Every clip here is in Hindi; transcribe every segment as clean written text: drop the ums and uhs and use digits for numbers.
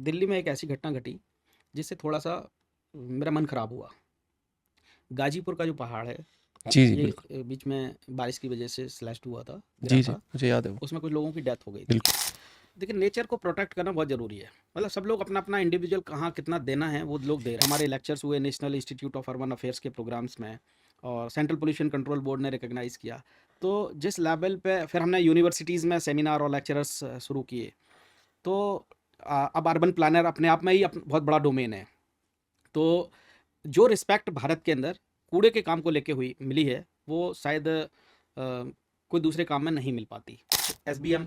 दिल्ली में एक ऐसी घटना घटी जिससे थोड़ा-सा मेरा मन ख़राब हुआ। गाज़ीपुर का जो पहाड़ है, जी, जी, ये बिल्कुल। बीच में बारिश की वज़ह से स्लैश्ड हुआ था, गिरा जी, जी, था। मुझे याद है वो। उसमें कुछ लोगों की डेथ हो गई थी। बिल्कुल। देखिए, नेचर को प्रोटेक्ट करना बहुत ज़रूरी है। मतलब सब लोग अपना-अपना इंडिविजुअल कहाँ कितना देना है, वो लोग दे रहे हैं। हमारे लेक्चर्स हुए national institute of urban affairs के प्रोग्राम्स में और सेंट्रल पोल्यूशन कंट्रोल बोर्ड ने रिकॉग्नाइज़ किया। तो जिस लेवल पे फिर हमने यूनिवर्सिटीज़ में सेमिनार और लेक्चरर्स शुरू किए। तो अब अर्बन प्लानर अपने आप में ही बहुत बड़ा डोमेन है। तो जो रिस्पेक्ट भारत के अंदर कूड़े के काम को लेके हुई मिली है, वो शायद कोई दूसरे काम में नहीं मिल पाती। SBM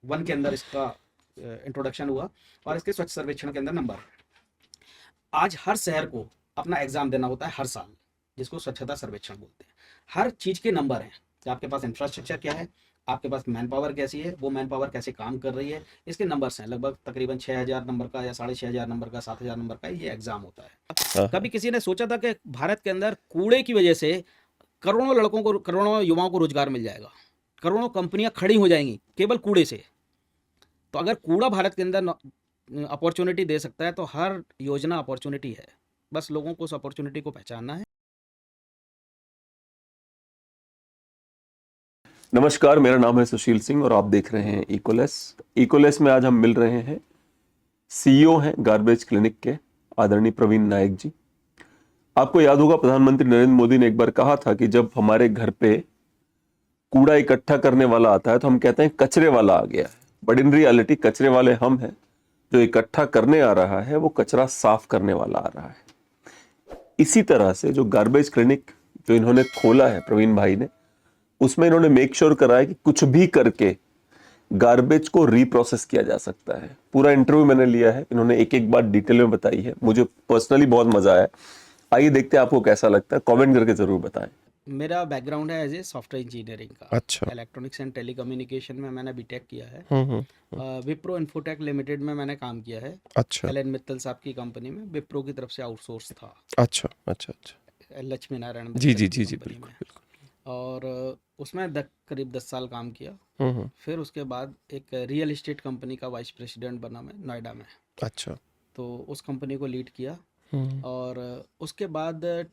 1 के अंदर इसका इंट्रोडक्शन हुआ और इसके स्वच्छ सर्वेक्षण के अंदर नंबर। आज हर शहर को अपना एग्जाम देना होता है हर साल, जिसको स्वच्छता सर्वेक्षण बोलते हैं। हर चीज के नंबर हैं कि आपके पास इंफ्रास्ट्रक्चर क्या है, आपके पास मैन पावर कैसी है, वो मैन पावर कैसे काम कर रही है, इसके नंबर्स हैं। लगभग तकरीबन 6,000 नंबर का या 6,500 नंबर का, 7,000 नंबर का ये एग्जाम होता है। हाँ, कभी हाँ। किसी ने सोचा था कि भारत के अंदर कूड़े की वजह से करोड़ों लड़कों को, करोड़ों युवाओं को रोजगार मिल जाएगा, करोड़ों कंपनियां खड़ी हो जाएंगी केवल कूड़े से। तो अगर कूड़ा भारत के अंदर अपॉर्चुनिटी दे सकता है तो हर योजना अपॉर्चुनिटी है। बस लोगों को उस अपॉर्चुनिटी को पहचानना है। नमस्कार, मेरा नाम है सुशील सिंह और आप देख रहे हैं इकोलेस। इकोलेस में आज हम मिल रहे हैं सीईओ हैं गार्बेज क्लिनिक के आदरणीय प्रवीण नायक जी। आपको याद होगा प्रधानमंत्री नरेंद्र मोदी ने एक बार कहा था कि जब हमारे घर पे कूड़ा इकट्ठा करने वाला आता है तो हम कहते हैं कचरे वाला आ गया है, बट इन रियलिटी कचरे वाले हम हैं। जो इकट्ठा करने आ रहा है वो कचरा साफ करने वाला आ रहा है। इसी तरह से जो गार्बेज क्लिनिक जो इन्होंने खोला है प्रवीण भाई ने, उसमें इन्होंने मेक श्योर करा है कि कुछ भी करके गार्बेज को रीप्रोसेस किया जा सकता है। पूरा इंटरव्यू मैंने लिया है, इन्होंने एक एक बात डिटेल में बताई है, मुझे पर्सनली बहुत मजा आया। आइए देखते हैं आपको कैसा लगता है, कमेंट करके जरूर बताएं। मेरा बैकग्राउंड है एज ए सॉफ्टवेयर इंजीनियरिंग का। अच्छा। इलेक्ट्रॉनिक्स एंड टेलीकम्युनिकेशन में मैंने बीटेक किया है। हम्म। विप्रो इन्फोटेक लिमिटेड में मैंने काम किया है। अच्छा, एलन मित्तल साहब की कंपनी में विप्रो की तरफ से आउटसोर्स था। अच्छा, अच्छा, अच्छा। लक्ष्मी नारायण जी, मित्तल जी, की जी, जी, कंपनी बिल्कुल, में। बिल्कुल। और उसमें करीब 10 साल काम किया। हम्म। फिर उसके बाद एक रियल इस्टेट कंपनी का वाइस प्रेसिडेंट बना मैं नोएडा में। अच्छा। तो उस कंपनी को लीड किया। हम्म। और उसके बाद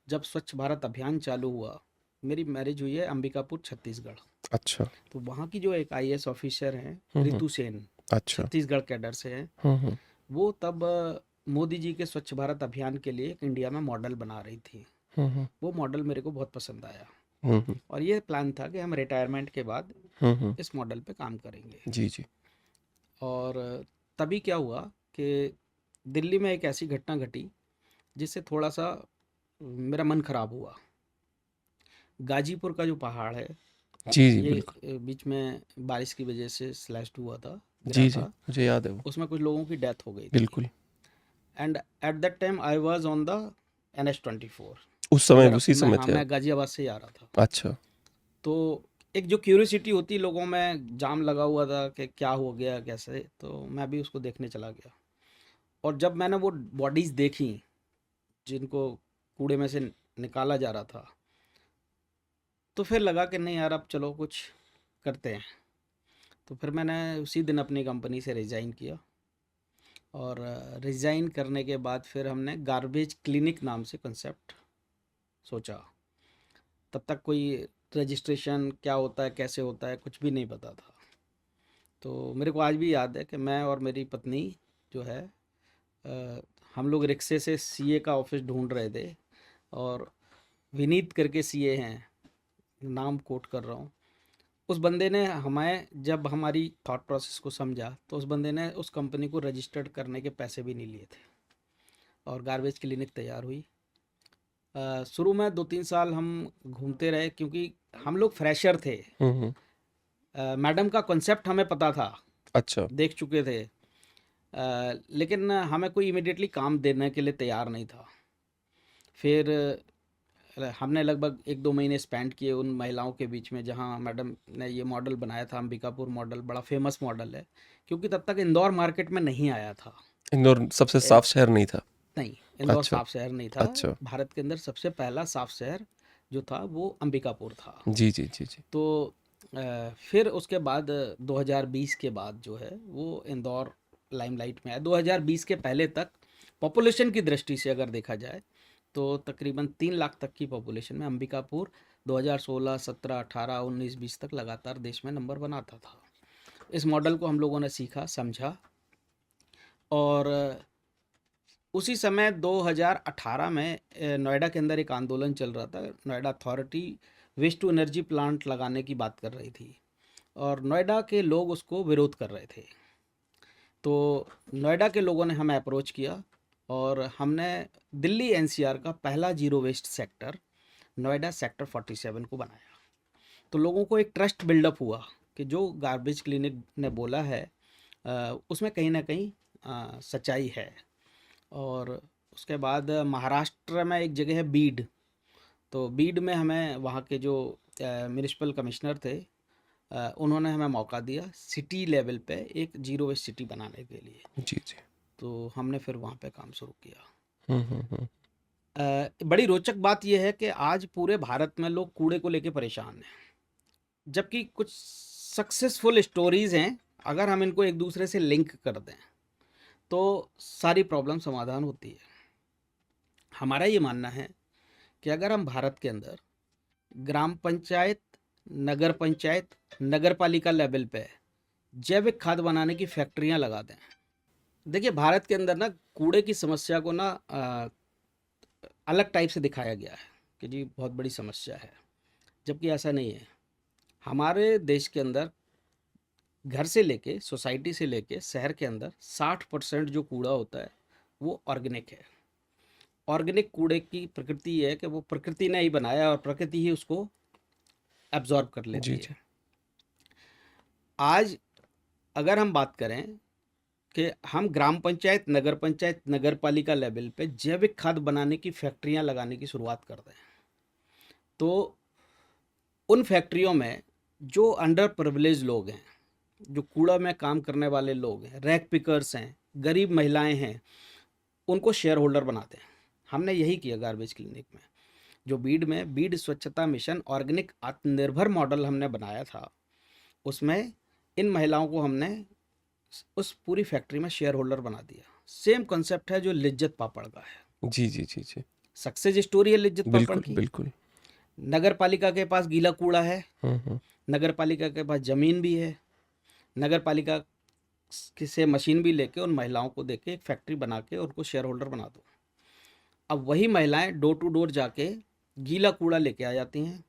जब स्वच्छ भारत अभियान चालू हुआ, मेरी मैरिज हुई है अंबिकापुर छत्तीसगढ़। अच्छा। तो वहाँ की जो एक IAS ऑफिसर हैं, हम्म। रितु सेन, अच्छा। छत्तीसगढ़ कैडर से हैं। हम्म। वो तब मोदी जी के स्वच्छ भारत अभियान के लिए एक इंडिया में मॉडल बना रही थी। हम्म। वो मॉडल मेरे को बहुत पसंद आया हम्म। और ये प्लान था कि हम रिटायरमेंट के बाद हम्म। इस मॉडल पे काम करेंगे। जी, जी। और तभी क्या हुआ कि दिल्ली में एक ऐसी घटना घटी जिससे थोड़ा-सा मेरा मन ख़राब हुआ। गाज़ीपुर का जो पहाड़ है, जी, जी, ये बिल्कुल। बीच में बारिश की वजह से स्लैश्ड हुआ था, गिरा जी, जी, था। मुझे याद है वो। उसमें कुछ लोगों की डेथ हो गई थी। बिल्कुल। And at that time I was on the NH-24। उस समय मेरा उसी समय थे आप? मैं गाज़ियाबाद से ही आ रहा था। अच्छा। तो एक जो क्यूरियोसिटी होती है लोगों में, जाम लगा हुआ था कि क्या हो गया, कैसे, तो मैं भी उसको देखने चला गया। और जब मैंने वो बॉडीज़ देखी जिनको कूड़े में से निकाला जा रहा था, तो फिर लगा कि नहीं यार, अब चलो कुछ करते हैं। तो फिर मैंने उसी दिन अपनी कंपनी से रिज़ाइन किया। और रिज़ाइन करने के बाद फिर हमने गार्बेज क्लिनिक नाम से कंसेप्ट सोचा। तब तक कोई रजिस्ट्रेशन क्या होता है, कैसे होता है, कुछ भी नहीं पता था। तो मेरे को आज भी याद है कि मैं और मेरी पत्नी जो है, अ, हम लोग रिक्शे से CA का ऑफिस ढूंढ रहे थे। और विनीत करके CA हैं, नाम कोट कर रहा हूँ। उस बंदे ने हमें, जब हमारी थॉट प्रोसेस को समझा, तो उस बंदे ने उस कंपनी को रजिस्टर्ड करने के पैसे भी नहीं लिए थे और गार्बेज क्लिनिक तैयार हुई। शुरू में 2-3 साल हम घूमते रहे क्योंकि हम लोग फ्रेशर थे। हम्म। मैडम का कॉन्सेप्ट हमें पता था, अच्छा। देख चुके थे। लेकिन हमें कोई इमिडिएटली काम देने के लिए तैयार नहीं था। फिर हमने लगभग 1-2 महीने स्पेंड किए उन महिलाओं के बीच में जहां मैडम ने ये मॉडल बनाया था। अंबिकापुर मॉडल बड़ा फेमस मॉडल है क्योंकि तब तक इंदौर मार्केट में नहीं आया था। इंदौर सबसे इन- साफ शहर नहीं था? नहीं, इंदौर अच्छा। साफ शहर नहीं था। अच्छा। भारत के अंदर सबसे पहला साफ शहर जो था वो अंबिकापुर था। जी, जी, जी, जी। तो फिर उसके बाद 2020 के बाद जो है वो इंदौर लाइमलाइट में आया। 2020 के पहले तक पॉपुलेशन की दृष्टि से अगर देखा जाए तो तकरीबन 3 लाख तक की पॉपुलेशन में अंबिकापुर 2016, 17, 18, 19, 20 तक लगातार देश में नंबर बनाता था। इस मॉडल को हम लोगों ने सीखा, समझा, और उसी समय 2018 में नोएडा के अंदर एक आंदोलन चल रहा था। Noida authority waste to energy plant लगाने की बात कर रही थी और नोएडा के लोग उसको विरोध कर रहे थे। तो नोएडा के लोगों ने हमें अप्रोच किया और हमने दिल्ली एनसीआर का पहला zero waste sector Noida sector 47 को बनाया। तो लोगों को एक ट्रस्ट बिल्डअप हुआ कि जो गार्बेज क्लिनिक ने बोला है उसमें कहीं ना कहीं सच्चाई है। और उसके बाद महाराष्ट्र में एक जगह है बीड, तो बीड में हमें वहाँ के जो म्यूनिसिपल कमिश्नर थे उन्होंने हमें मौका दिया सिटी लेवल पे एक जीरो वेस्ट सिटी बनाने के लिए। जी जी। तो हमने फिर वहाँ पे काम शुरू किया। हम्म। बड़ी रोचक बात यह है कि आज पूरे भारत में लोग कूड़े को लेके परेशान हैं, जबकि कुछ सक्सेसफुल स्टोरीज हैं। अगर हम इनको एक दूसरे से लिंक कर दें तो सारी प्रॉब्लम समाधान होती है। हमारा ये मानना है कि अगर हम भारत के अंदर ग्राम पंचायत, नगर पालिका लेवल पे जैविक खाद बनाने की फैक्ट्रियां लगा दें। देखिए, भारत के अंदर ना कूड़े की समस्या को ना अलग टाइप से दिखाया गया है कि जी बहुत बड़ी समस्या है, जबकि ऐसा नहीं है। हमारे देश के अंदर घर से लेके, सोसाइटी से लेके शहर के अंदर 60% जो कूड़ा होता है वो ऑर्गेनिक है। ऑर्गेनिक कूड़े की प्रकृति ये है कि वो प्रकृति ने ही बनाया और प्रकृति ही उसको एब्जॉर्ब कर लेती जी है। जी। आज अगर हम बात करें कि हम ग्राम पंचायत, नगर पालिका लेवल पे जैविक खाद बनाने की फैक्ट्रियां लगाने की शुरुआत कर दें, तो उन फैक्ट्रियों में जो अंडर प्रिविलेज लोग हैं, जो कूड़ा में काम करने वाले लोग हैं, रैक पिकर्स हैं, गरीब महिलाएं हैं, उनको शेयर होल्डर बनाते हैं। हमने यही किया गार्बेज क्लिनिक में। जो बीड स्वच्छता मिशन ऑर्गेनिक आत्मनिर्भर मॉडल हमने बनाया था, उसमें इन महिलाओं को हमने उस पूरी फैक्ट्री में शेयर होल्डर बना दिया। सेम कॉन्सेप्ट है जो लिज्जत पापड़ का है। जी जी जी जी। सक्सेस स्टोरी है लिज्जत पापड़ बिल्कुल की। बिल्कुल। नगर पालिका के पास गीला कूड़ा है, हम्म। नगर पालिका के पास जमीन भी है, नगर पालिका से मशीन भी लेके उन महिलाओं को देके एक फैक्ट्री बना के उनको शेयर होल्डर बना दो। अब वही महिलाएं डोर टू डोर जाके गीला कूड़ा लेके आ जाती हैं,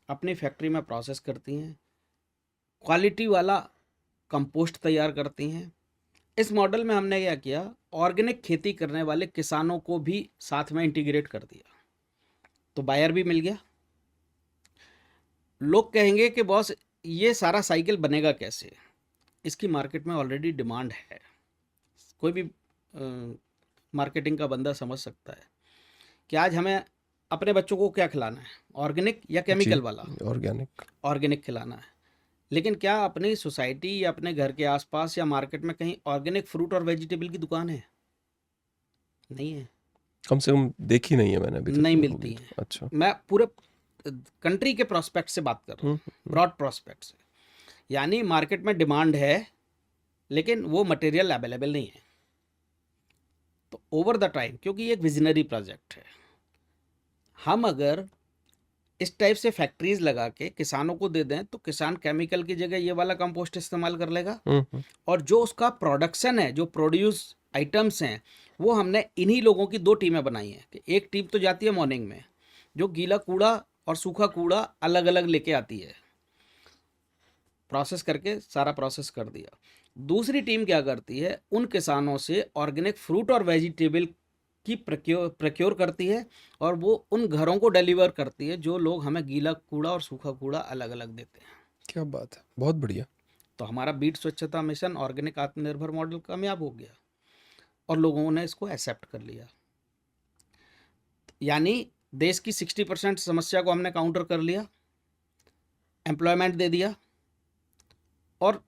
अपनी फैक्ट्री में प्रोसेस करती हैं, क्वालिटी वाला कंपोस्ट तैयार करती हैं। इस मॉडल में हमने क्या किया, ऑर्गेनिक खेती करने वाले किसानों को भी साथ में इंटीग्रेट कर दिया, तो बायर भी मिल गया। लोग कहेंगे कि बॉस ये सारा साइकिल बनेगा कैसे? इसकी मार्केट में ऑलरेडी डिमांड है। कोई भी मार्केटिंग का बंदा समझ सकता है कि आज हमें अपने बच्चों को क्या खिलाना है, ऑर्गेनिक या केमिकल वाला? ऑर्गेनिक खिलाना है। लेकिन क्या अपनी सोसाइटी या अपने घर के आसपास या मार्केट में कहीं ऑर्गेनिक फ्रूट और वेजिटेबल की दुकान है? नहीं है, कम से कम देखी नहीं है मैंने अभी तक। नहीं मिलती है। अच्छा। मैं पूरे कंट्री के प्रोस्पेक्ट से बात कर रहा हूँ, ब्रॉड प्रोस्पेक्ट से। यानी मार्केट में डिमांड है लेकिन वो मटेरियल अवेलेबल नहीं है। तो ओवर द टाइम, क्योंकि ये एक विजनरी प्रोजेक्ट है, हम अगर इस टाइप से फैक्ट्रीज लगा के किसानों को दे दें तो किसान केमिकल की जगह ये वाला कंपोस्ट इस्तेमाल कर लेगा। और जो उसका प्रोडक्शन है, जो प्रोड्यूस आइटम्स हैं, वो हमने इन्हीं लोगों की 2 टीमें बनाई हैं कि एक टीम तो जाती है मॉर्निंग में, जो गीला कूड़ा और सूखा कूड़ा अलग अलग लेके आती है, प्रोसेस करके सारा प्रोसेस कर दिया। दूसरी टीम क्या करती है, उन किसानों से ऑर्गेनिक फ्रूट और वेजिटेबल की प्रक्योर करती है और वो उन घरों को डिलीवर करती है जो लोग हमें गीला कूड़ा और सूखा कूड़ा अलग अलग देते हैं। क्या बात है, बहुत बढ़िया। तो हमारा बीट स्वच्छता मिशन ऑर्गेनिक आत्मनिर्भर मॉडल कामयाब हो गया और लोगों ने इसको एक्सेप्ट कर लिया। यानी देश की 60% समस्या को हमने काउंटर कर लिया, एम्प्लॉयमेंट दे दिया और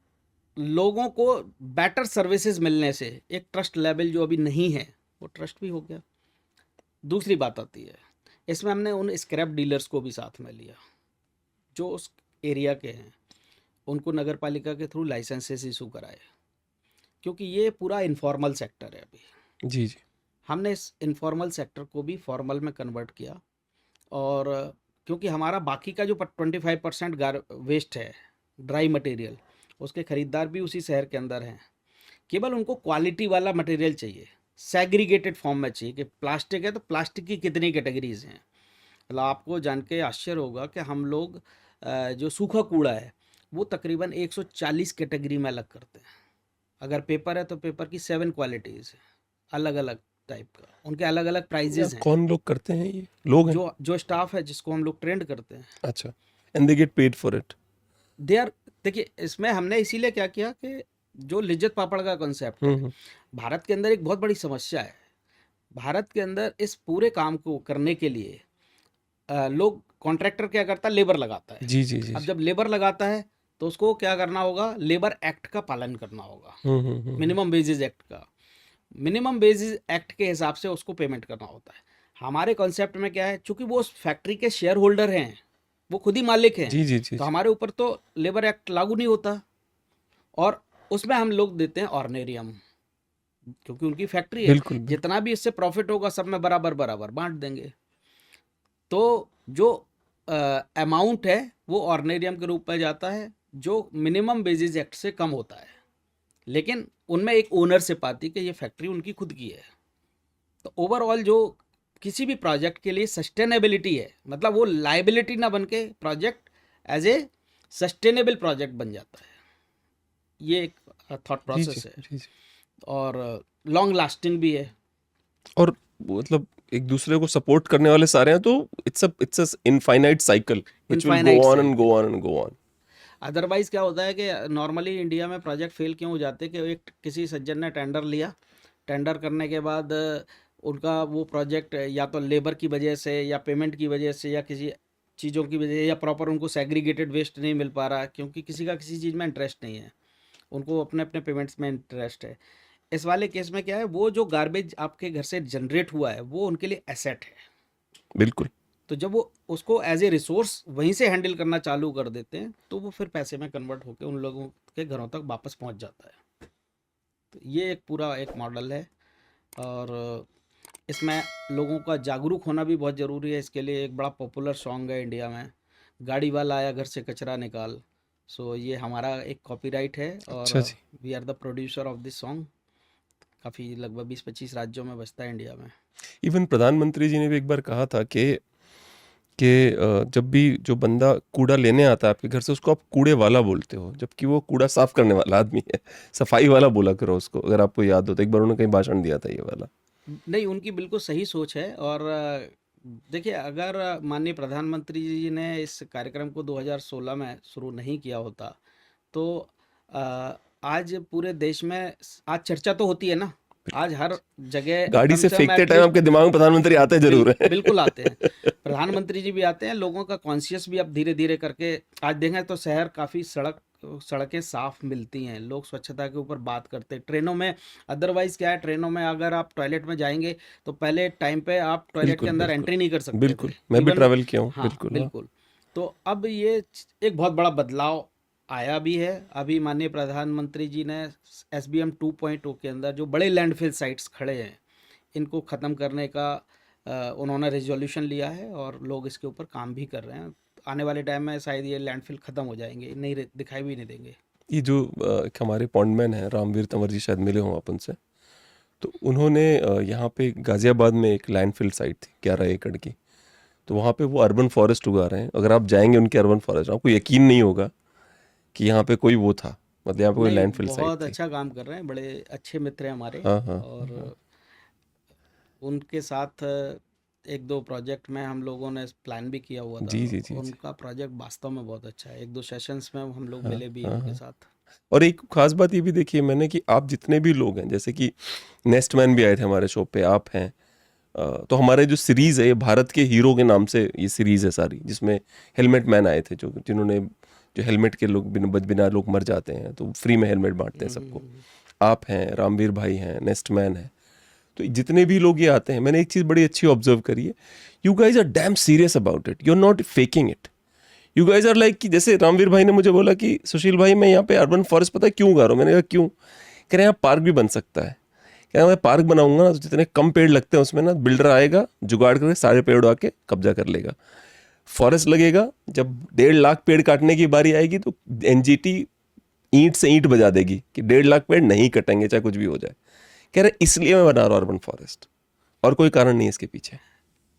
लोगों को बेटर सर्विसेज मिलने से एक ट्रस्ट लेवल जो अभी नहीं है वो ट्रस्ट भी हो गया। दूसरी बात आती है, इसमें हमने उन स्क्रैप डीलर्स को भी साथ में लिया जो उस एरिया के हैं, उनको नगर पालिका के थ्रू लाइसेंसेस इशू कराए। क्योंकि ये पूरा इनफॉर्मल सेक्टर है अभी। जी जी। हमने इस इनफॉर्मल सेक्टर को भी फॉर्मल में कन्वर्ट किया, और क्योंकि हमारा बाकी का जो 25% गार वेस्ट है, ड्राई मटेरियल, उसके खरीदार भी उसी शहर के अंदर हैं। केवल उनको क्वालिटी वाला मटेरियल चाहिए, सेग्रीगेटेड फॉर्म में चाहिए, कि प्लास्टिक है तो प्लास्टिक की कितनी कैटेगरीज हैं। मतलब आपको जान के आश्चर्य होगा कि हम लोग जो सूखा कूड़ा है वो तकरीबन 140 कैटेगरी में अलग करते हैं। अगर पेपर है तो पेपर की 7 क्वालिटीज़ हैं, अलग अलग टाइप का, उनके अलग अलग प्राइजेज हैं। कौन लोग करते हैं ये? लोग हैं? जो स्टाफ है जिसको हम लोग ट्रेंड करते हैं, अच्छा। And they get paid for it? They are, देखिए इसमें हमने इसीलिए क्या किया कि जो लिज्जत पापड़ का कॉन्सेप्ट है, भारत के अंदर एक बहुत बड़ी समस्या है। भारत के अंदर इस पूरे काम को करने के लिए लोग, कॉन्ट्रैक्टर क्या करता है, लेबर लगाता है। जी जी जी। अब जब लेबर लगाता है तो उसको क्या करना होगा, लेबर एक्ट का पालन करना होगा, मिनिमम वेजेस एक्ट का। मिनिमम वेजेस एक्ट के हिसाब से उसको पेमेंट करना होता है। हमारे कॉन्सेप्ट में क्या है, चूंकि वो उस फैक्ट्री के शेयर होल्डर हैं, वो खुद ही मालिक हैं, जी जी जी। तो हमारे ऊपर तो लेबर एक्ट लागू नहीं होता, और उसमें हम लोग देते हैं ऑर्नेरियम, क्योंकि उनकी फैक्ट्री है। बिल्कुल बिल्कुल। जितना भी इससे प्रॉफिट होगा सब में बराबर बराबर बांट देंगे। तो जो अमाउंट है वो ऑर्नेरियम के रूप में जाता है, जो मिनिमम वेजेस एक्ट से कम होता है, लेकिन उनमें एक ओनरशिप आती है कि ये फैक्ट्री उनकी खुद की है। तो ओवरऑल जो किसी भी प्रोजेक्ट के लिए सस्टेनेबिलिटी है, मतलब वो लाइबिलिटी ना बन के project as a sustainable project बन जाता है। ये एक थॉट जी प्रोसेस जी है, जी जी। और लॉन्ग लास्टिंग भी है। और मतलब एक दूसरे को सपोर्ट करने वाले सारे हैं, तो it's a infinite cycle which will Infinite go on and cycle. Go on and go on. Otherwise क्या होता है कि नॉर्मली इंडिया में प्रोजेक्ट फेल क्यों हो जाते हैं, कि एक किसी सज्जन ने टेंडर लिया, टेंडर करने के बाद उनका वो प्रोजेक्ट या तो लेबर की वजह से या पेमेंट की वजह से या किसी चीज़ों की वजह से, या प्रॉपर उनको सेग्रीगेटेड वेस्ट नहीं मिल पा रहा, क्योंकि किसी का किसी चीज़ में इंटरेस्ट नहीं है, उनको अपने अपने पेमेंट्स में इंटरेस्ट है। इस वाले केस में क्या है, वो जो गार्बेज आपके घर से जनरेट हुआ है वो उनके लिए एसेट है। बिल्कुल। तो जब वो उसको एज ए रिसोर्स वहीं से हैंडल करना चालू कर देते हैं, तो वो फिर पैसे में कन्वर्ट होकर उन लोगों के घरों तक वापस पहुंच जाता है। तो ये एक पूरा एक मॉडल है, और इसमें लोगों का जागरूक होना भी बहुत ज़रूरी है। इसके लिए एक बड़ा पॉपुलर सॉन्ग है इंडिया में, गाड़ी वाला आया घर से कचरा निकाल। सो ये हमारा एक कॉपीराइट है, और अच्छा जी। We are the producer of this song. काफ़ी लगभग 20-25 राज्यों में बजता है इंडिया में। इवन प्रधानमंत्री जी ने भी एक बार कहा था कि जब भी जो बंदा कूड़ा लेने आता है आपके घर से, उसको आप कूड़े वाला बोलते हो, जबकि वो कूड़ा साफ करने वाला आदमी है। सफाई वाला बोला करो उसको, अगर आपको याद हो तो एक बार उन्होंने कहीं भाषण दिया था ये वाला। नहीं, उनकी बिल्कुल सही सोच है। और देखिए, अगर माननीय प्रधानमंत्री जी ने इस कार्यक्रम को 2016 में शुरू नहीं किया होता, तो आज पूरे देश में आज चर्चा तो होती है ना, आज हर जगह गाड़ी कम से से कम फेंकते टाइम एटलीस्ट आपके दिमाग में प्रधानमंत्री आते जरूर हैं। बिल्कुल आते हैं। प्रधानमंत्री जी भी आते हैं, लोगों का कॉन्शियस भी अब धीरे धीरे करके, आज देखें तो शहर काफ़ी सड़कें साफ मिलती हैं, लोग स्वच्छता के ऊपर बात करते हैं। ट्रेनों में अदरवाइज क्या है, ट्रेनों में अगर आप टॉयलेट में जाएंगे तो पहले टाइम पे आप टॉयलेट के बिल्कुल अंदर बिल्कुल एंट्री नहीं कर सकते बिल्कुल। थे, मैं भी इवन। ट्रैवल किया हूँ। हाँ बिल्कुल हाँ। बिल्कुल। तो अब ये एक बहुत बड़ा बदलाव आया भी है। अभी माननीय प्रधानमंत्री जी ने SBM 2.0 के अंदर जो बड़े लैंडफिल साइट्स खड़े हैं, इनको ख़त्म करने का उन्होंने रेजोल्यूशन लिया है, और लोग इसके ऊपर काम भी कर रहे हैं। आने वाले टाइम में शायद ये लैंडफिल ख़त्म हो जाएंगे, नहीं दिखाई भी नहीं देंगे। ये जो एक हमारे पॉन्डमैन हैं रामवीर तंवर जी, शायद मिले हों आप उनसे, तो उन्होंने यहाँ पे गाजियाबाद में एक लैंडफिल साइट थी 11 एकड़ की, तो वहाँ पे वो अर्बन फॉरेस्ट उगा रहे हैं। अगर आप जाएंगे उनके अर्बन फॉरेस्ट, आपको यकीन नहीं होगा कि यहाँ पे कोई वो था, मतलब यहाँ पे कोई नहीं, लैंडफिल साइट बहुत थी। अच्छा काम कर रहे हैं, बड़े अच्छे मित्र हैं हमारे। हाँ हाँ और उनके साथ एक दो प्रोजेक्ट में हम लोगों ने प्लान भी किया हुआ था। जी जी जी जी। उनका प्रोजेक्ट वास्तव में बहुत अच्छा है, एक दो सेशंस में हम लोग हाँ मिले भी हाँ उनके हाँ। साथ। और एक खास बात ये भी देखी है मैंने कि आप जितने भी लोग हैं, जैसे कि नेस्ट मैन भी आए थे हमारे शो पे, आप हैं, तो हमारे जो सीरीज़ है ये भारत के हीरो के नाम से ये सीरीज़ है सारी, जिसमें हेलमेट मैन आए थे, जिन्होंने जो हेलमेट के लोग बिना लोग मर जाते हैं तो फ्री में हेलमेट बांटते हैं सबको। आप हैं, रामवीर भाई हैं, नेस्ट मैन है, तो जितने भी लोग ये आते हैं, मैंने एक चीज़ बड़ी अच्छी ऑब्जर्व करी है, you guys are damn serious about it, you are not faking it. You guys are like कि जैसे रामवीर भाई ने मुझे बोला कि सुशील भाई मैं यहाँ पे अर्बन फॉरेस्ट पता है क्यों उगा रहा हूँ, मैंने कहा क्यों, कह रहे हैं यहाँ पार्क भी बन सकता है। कह रहे हैं मैं पार्क बनाऊंगा ना तो जितने कम पेड़ लगते हैं उसमें ना बिल्डर आएगा, जुगाड़ करके सारे पेड़ उड़ा के कब्जा कर लेगा। फॉरेस्ट लगेगा, जब 1.5 लाख पेड़ काटने की बारी आएगी तो एनजीटी ईंट से ईंट बजा देगी कि 1.5 लाख पेड़ नहीं कटेंगे चाहे कुछ भी हो जाए। कह रहे इसलिए मैं बना रहा हूँ अर्बन फॉरेस्ट, और कोई कारण नहीं है इसके पीछे।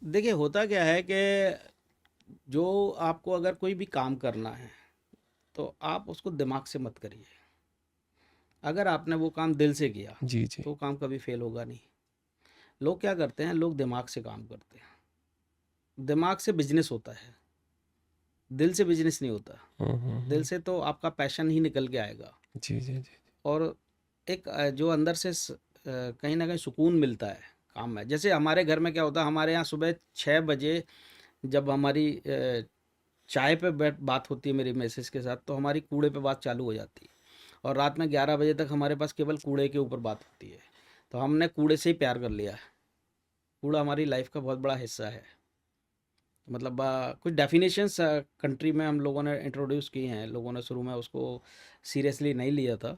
देखिए होता क्या है कि जो आपको अगर कोई भी काम करना है तो आप उसको दिमाग से मत करिए। अगर आपने वो काम दिल से किया जी जी। तो वो काम कभी फेल होगा नहीं। लोग क्या करते हैं, लोग दिमाग से काम करते हैं। दिमाग से बिजनेस होता है, दिल से बिजनेस नहीं होता। दिल से तो आपका पैशन ही निकल के आएगा। जी जी जी। और एक जो अंदर से कहीं ना कहीं सुकून मिलता है काम में। जैसे हमारे घर में क्या होता है, हमारे यहाँ सुबह 6 बजे जब हमारी चाय पे बात होती है मेरी मिसेस के साथ, तो हमारी कूड़े पे बात चालू हो जाती है। और रात में 11 बजे तक हमारे पास केवल कूड़े के ऊपर बात होती है। तो हमने कूड़े से ही प्यार कर लिया है। कूड़ा हमारी लाइफ का बहुत बड़ा हिस्सा है। मतलब कुछ डेफिनेशंस कंट्री में हम लोगों ने इंट्रोड्यूस की हैं। लोगों ने शुरू में उसको सीरियसली नहीं लिया था।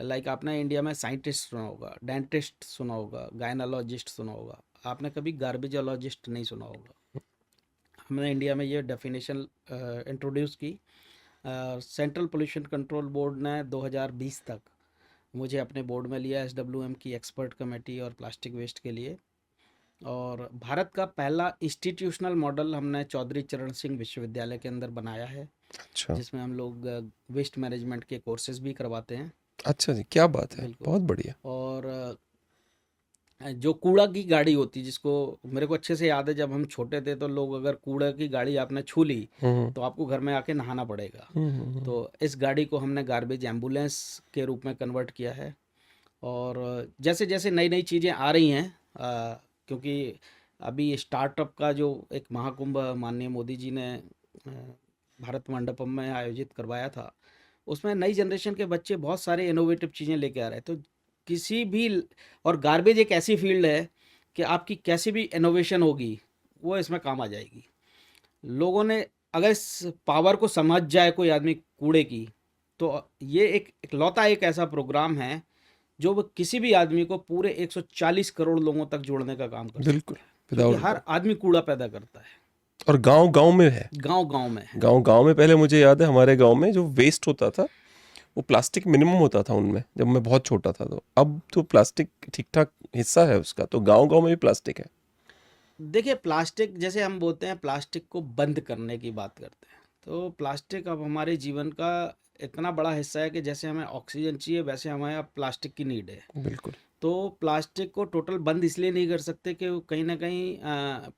लाइक आपने इंडिया में साइंटिस्ट सुना होगा, डेंटिस्ट सुना होगा, गायनोलॉजिस्ट सुना होगा, आपने कभी गार्बेजोलॉजिस्ट नहीं सुना होगा। हमने इंडिया में ये डेफिनेशन इंट्रोड्यूस की। सेंट्रल पोल्यूशन कंट्रोल बोर्ड ने 2020 तक मुझे अपने बोर्ड में लिया, SWM की एक्सपर्ट कमेटी और प्लास्टिक वेस्ट के लिए। और भारत का पहला इंस्टीट्यूशनल मॉडल हमने चौधरी चरण सिंह विश्वविद्यालय के अंदर बनाया है, अच्छा जिसमें हम लोग वेस्ट मैनेजमेंट के कोर्सेज भी करवाते हैं। अच्छा जी, क्या बात है, बिल्कुल। बहुत बढ़िया। और जो कूड़ा की गाड़ी होती, जिसको मेरे को अच्छे से याद है, जब हम छोटे थे तो लोग अगर कूड़ा की गाड़ी आपने छू ली हम्म तो आपको घर में आके नहाना पड़ेगा। हम्म। तो इस गाड़ी को हमने गार्बेज एम्बुलेंस के रूप में कन्वर्ट किया है। और जैसे जैसे नई नई चीज़ें आ रही हैं, क्योंकि अभी स्टार्टअप का जो एक महाकुंभ माननीय मोदी जी ने भारत मंडपम में आयोजित करवाया था, उसमें नई जनरेशन के बच्चे बहुत सारे इनोवेटिव चीज़ें लेके आ रहे हैं। तो किसी भी, और गार्बेज एक ऐसी फील्ड है कि आपकी कैसी भी इनोवेशन होगी वो इसमें काम आ जाएगी। लोगों ने अगर इस पावर को समझ जाए कोई आदमी कूड़े की, तो ये एक इकलौता एक ऐसा प्रोग्राम है जो वो किसी भी आदमी को पूरे 140 करोड़ लोगों तक जोड़ने का काम कर बिल्कुल, सकता है। क्योंकि विदाउट हर डाउट। आदमी कूड़ा पैदा करता है, और गांव गांव में है, गांव गांव में है। गांव गांव में पहले मुझे याद है हमारे गांव में जो वेस्ट होता था वो प्लास्टिक मिनिमम होता था उनमें, जब मैं बहुत छोटा था। तो अब तो प्लास्टिक ठीक ठाक हिस्सा है उसका, तो गांव गांव में भी प्लास्टिक है। देखिए प्लास्टिक, जैसे हम बोलते हैं प्लास्टिक को बंद करने की बात करते हैं, तो प्लास्टिक अब हमारे जीवन का इतना बड़ा हिस्सा है कि जैसे हमें ऑक्सीजन चाहिए वैसे हमें अब प्लास्टिक की नीड है। बिल्कुल। तो प्लास्टिक को टोटल बंद इसलिए नहीं कर सकते कि वो कहीं ना कहीं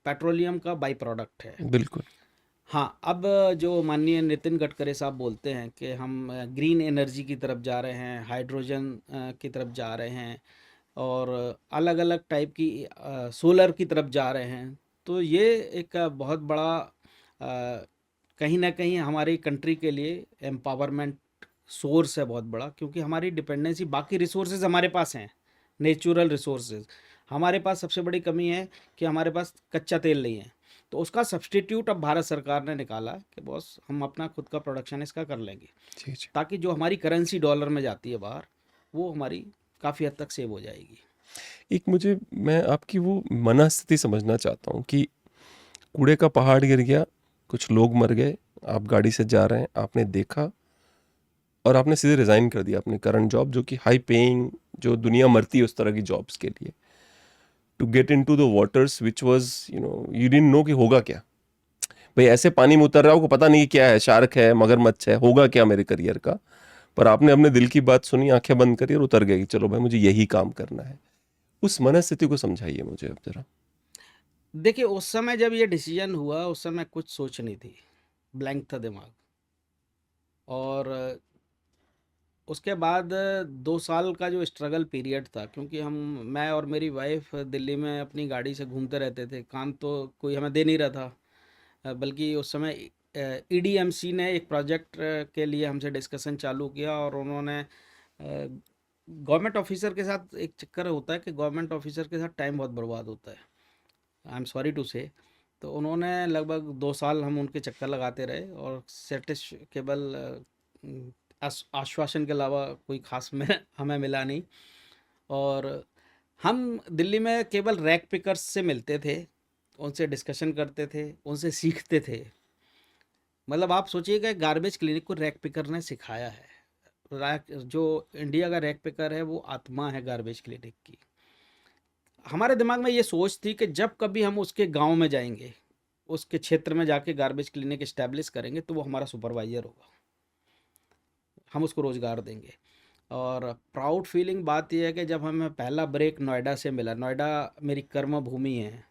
पेट्रोलियम का बाई प्रोडक्ट है। बिल्कुल। हाँ, अब जो माननीय नितिन गडकरी साहब बोलते हैं कि हम ग्रीन एनर्जी की तरफ जा रहे हैं, हाइड्रोजन की तरफ जा रहे हैं, और अलग अलग टाइप की सोलर की तरफ जा रहे हैं। तो ये एक बहुत बड़ा कहीं ना कहीं हमारी कंट्री के लिए एम्पावरमेंट सोर्स है बहुत बड़ा। क्योंकि हमारी डिपेंडेंसी बाकी रिसोर्सेज हमारे पास हैं, नेचुरल रिसोर्सेज। हमारे पास सबसे बड़ी कमी है कि हमारे पास कच्चा तेल नहीं है। तो उसका सब्सटीट्यूट अब भारत सरकार ने निकाला कि बॉस हम अपना खुद का प्रोडक्शन इसका कर लेंगे, जी जी। ताकि जो हमारी करेंसी डॉलर में जाती है बाहर, वो हमारी काफ़ी हद तक सेव हो जाएगी। एक मुझे, मैं आपकी वो मनस्थिति समझना चाहता हूँ कि कूड़े का पहाड़ गिर गया, कुछ लोग मर गए, आप गाड़ी से जा रहे हैं, आपने देखा और आपने सीधे रिजाइन कर दिया अपनी करंट जॉब, जो कि हाई पेइंग, जो दुनिया मरती है उस तरह की जॉब्स के लिए, to get into the waters which was you didn't know कि होगा क्या। भाई ऐसे पानी में उतर रहा हो, को पता नहीं क्या है, शार्क है, मगरमच्छ है, होगा क्या मेरे करियर का। पर आपने अपने दिल की बात सुनी, आंखें बंद करी और उतर गए कि चलो भाई मुझे यही काम करना है। उस मनस्थिति को समझाइए मुझे अब जरा। देखिए उस समय जब ये डिसीजन हुआ, उस समय कुछ सोच नहीं थी, ब्लैंक था दिमाग। और उसके बाद 2 साल का जो स्ट्रगल पीरियड था, क्योंकि मैं और मेरी वाइफ दिल्ली में अपनी गाड़ी से घूमते रहते थे, काम तो कोई हमें दे नहीं रहा था। बल्कि उस समय EDMC ने एक प्रोजेक्ट के लिए हमसे डिस्कशन चालू किया, और उन्होंने गवर्नमेंट ऑफिसर के साथ एक चक्कर होता है कि गवर्नमेंट ऑफिसर के साथ टाइम बहुत बर्बाद होता है, आई एम सॉरी टू से। तो उन्होंने लगभग 2 साल हम उनके चक्कर लगाते रहे, और सेटिस्फेबल आश्वासन के अलावा कोई खास में हमें मिला नहीं। और हम दिल्ली में केवल रैक पिकर्स से मिलते थे, उनसे डिस्कशन करते थे, उनसे सीखते थे। मतलब आप सोचिएगा, गार्बेज क्लिनिक को रैक पिकर ने सिखाया है। रैक, जो इंडिया का रैक पिकर है, वो आत्मा है गार्बेज क्लिनिक की। हमारे दिमाग में ये सोच थी कि जब कभी हम उसके गांव में जाएंगे, उसके क्षेत्र में जाके गार्बेज क्लिनिक इस्टेब्लिश करेंगे, तो वो हमारा सुपरवाइजर होगा, हम उसको रोज़गार देंगे। और प्राउड फीलिंग बात यह है कि जब हमें पहला ब्रेक नोएडा से मिला, नोएडा मेरी कर्म भूमि है,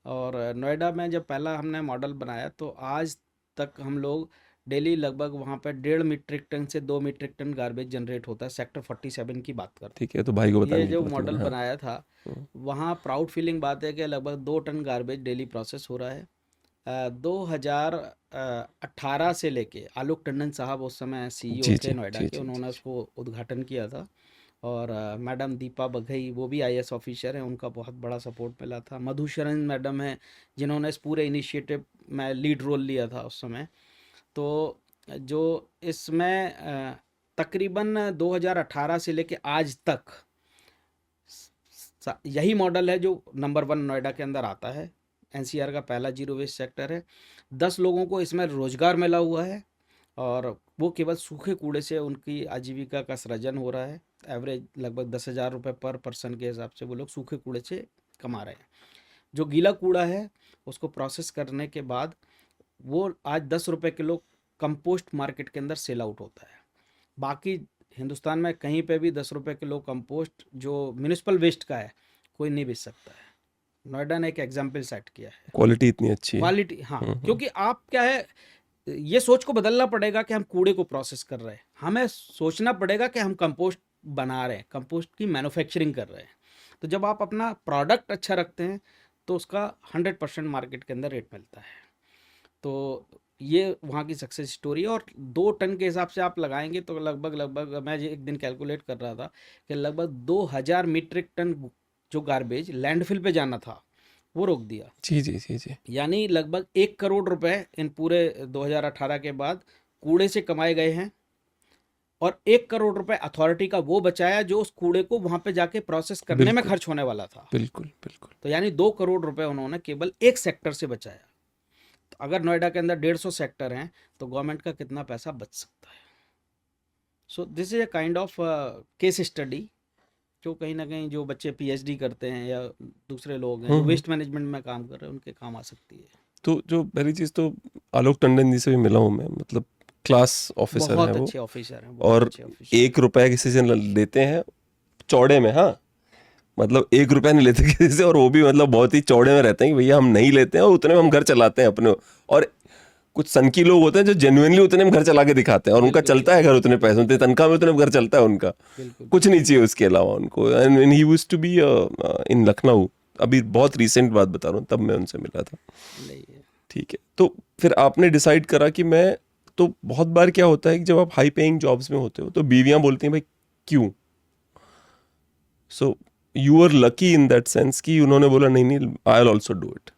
और नोएडा में जब पहला हमने मॉडल बनाया, तो आज तक हम लोग डेली लगभग वहाँ पे 1.5 मीट्रिक टन से 2 मीट्रिक टन गार्बेज जनरेट होता है। सेक्टर 47 की बात करते ठीक है, तो भाई को हैं। ये बताने की जो जरूरत मॉडल नहीं। हाँ। बनाया था, वहाँ प्राउड फीलिंग बात है कि लगभग 2 टन गार्बेज डेली प्रोसेस हो रहा है। 2018 से लेके आलोक टंडन साहब उस समय सीईओ जी थे जी नोएडा जी के, जी उन्होंने जी। उसको उद्घाटन किया था। और मैडम दीपा बघई, वो भी आईएएस ऑफिसर हैं, उनका बहुत बड़ा सपोर्ट मिला था। मधुशरण मैडम हैं, जिन्होंने इस पूरे इनिशिएटिव में लीड रोल लिया था उस समय। तो जो इसमें तकरीबन 2018 से लेके आज तक यही मॉडल है जो नंबर 1 नोएडा के अंदर आता है। एनसीआर का पहला जीरो वेस्ट सेक्टर है। 10 लोगों को इसमें रोजगार मिला हुआ है, और वो केवल सूखे कूड़े से उनकी आजीविका का सृजन हो रहा है। एवरेज लगभग 10,000 रुपये पर पर्सन के हिसाब से वो लोग सूखे कूड़े से कमा रहे हैं। जो गीला कूड़ा है, उसको प्रोसेस करने के बाद वो आज 10 रुपये किलो कंपोस्ट मार्केट के अंदर सेल आउट होता है। बाकी हिंदुस्तान में कहीं पे भी 10 रुपये किलो कंपोस्ट जो म्यूनिसिपल वेस्ट का है, कोई नहीं बेच सकता है। नोएडा ने एक एग्जाम्पल सेट किया है। क्वालिटी इतनी अच्छी है। क्वालिटी, हाँ, क्योंकि आप क्या है, ये सोच को बदलना पड़ेगा कि हम कूड़े को प्रोसेस कर रहे हैं, हमें सोचना पड़ेगा कि हम कंपोस्ट बना रहे हैं, कंपोस्ट की मैन्युफैक्चरिंग कर रहे हैं। तो जब आप अपना प्रोडक्ट अच्छा रखते हैं, तो उसका 100% मार्केट के अंदर रेट मिलता है। तो ये वहाँ की सक्सेस स्टोरी है। और 2 टन के हिसाब से आप लगाएंगे तो लगभग मैं एक दिन कैलकुलेट कर रहा था कि लगभग 2000 मीट्रिक टन जो गार्बेज लैंडफिल पे जाना था, वो रोक दिया। जी जी जी जी। यानी लगभग 1 करोड़ रुपए इन पूरे 2018 के बाद कूड़े से कमाए गए हैं। और 1 करोड़ रुपए अथॉरिटी का वो बचाया जो उस कूड़े को वहां पे जाके प्रोसेस करने में बिल्कुल खर्च होने वाला था। बिल्कुल बिल्कुल। तो यानी 2 करोड़ रुपए उन्होंने केवल एक सेक्टर से बचाया। तो अगर नोएडा के अंदर 150 सेक्टर हैं, तो गवर्नमेंट का कितना पैसा बच सकता है। So this is a kind of case study, जो कहीं ना कहीं जो बच्चे पीएचडी करते हैं या दूसरे लोग हैं जो वेस्ट मैनेजमेंट में काम कर रहे हैं, उनके काम आ सकती है। तो जो पहली चीज तो आलोक टंडन जी से भी मिला हूँ मैं, मतलब क्लास ऑफिसर है बहुत वो, अच्छे ऑफिसर हैं, बहुत और अच्छे ऑफिसर। 1 रुपया किसी से लेते हैं चौड़े में। हाँ, मतलब 1 रुपया नहीं लेते किसी से, और वो भी मतलब बहुत ही चौड़े में रहते हैं कि भैया हम नहीं लेते हैं, और उतने में हम घर चलाते हैं अपने। और कुछ सनकी लोग होते हैं जो जेन्युइनली उतने में घर चला के दिखाते हैं, और उनका बिल्कुल चलता है घर उतने पैसों से, तनख्वाह में उतने में घर चलता है उनका, बिल्कुल कुछ नहीं चाहिए उसके अलावा उनको। And he used to be in Lucknow, अभी बहुत रिसेंट बात बता रहा हूँ, तब मैं उनसे मिला था। नहीं है। ठीक है, तो फिर आपने डिसाइड करा कि मैं, तो बहुत बार क्या होता है कि जब आप हाई पेइंग जॉब्स में होते हो तो बीवियां बोलती हैं भाई क्यों। So you are lucky in that sense कि उन्होंने बोला नहीं नहीं, I will also do it.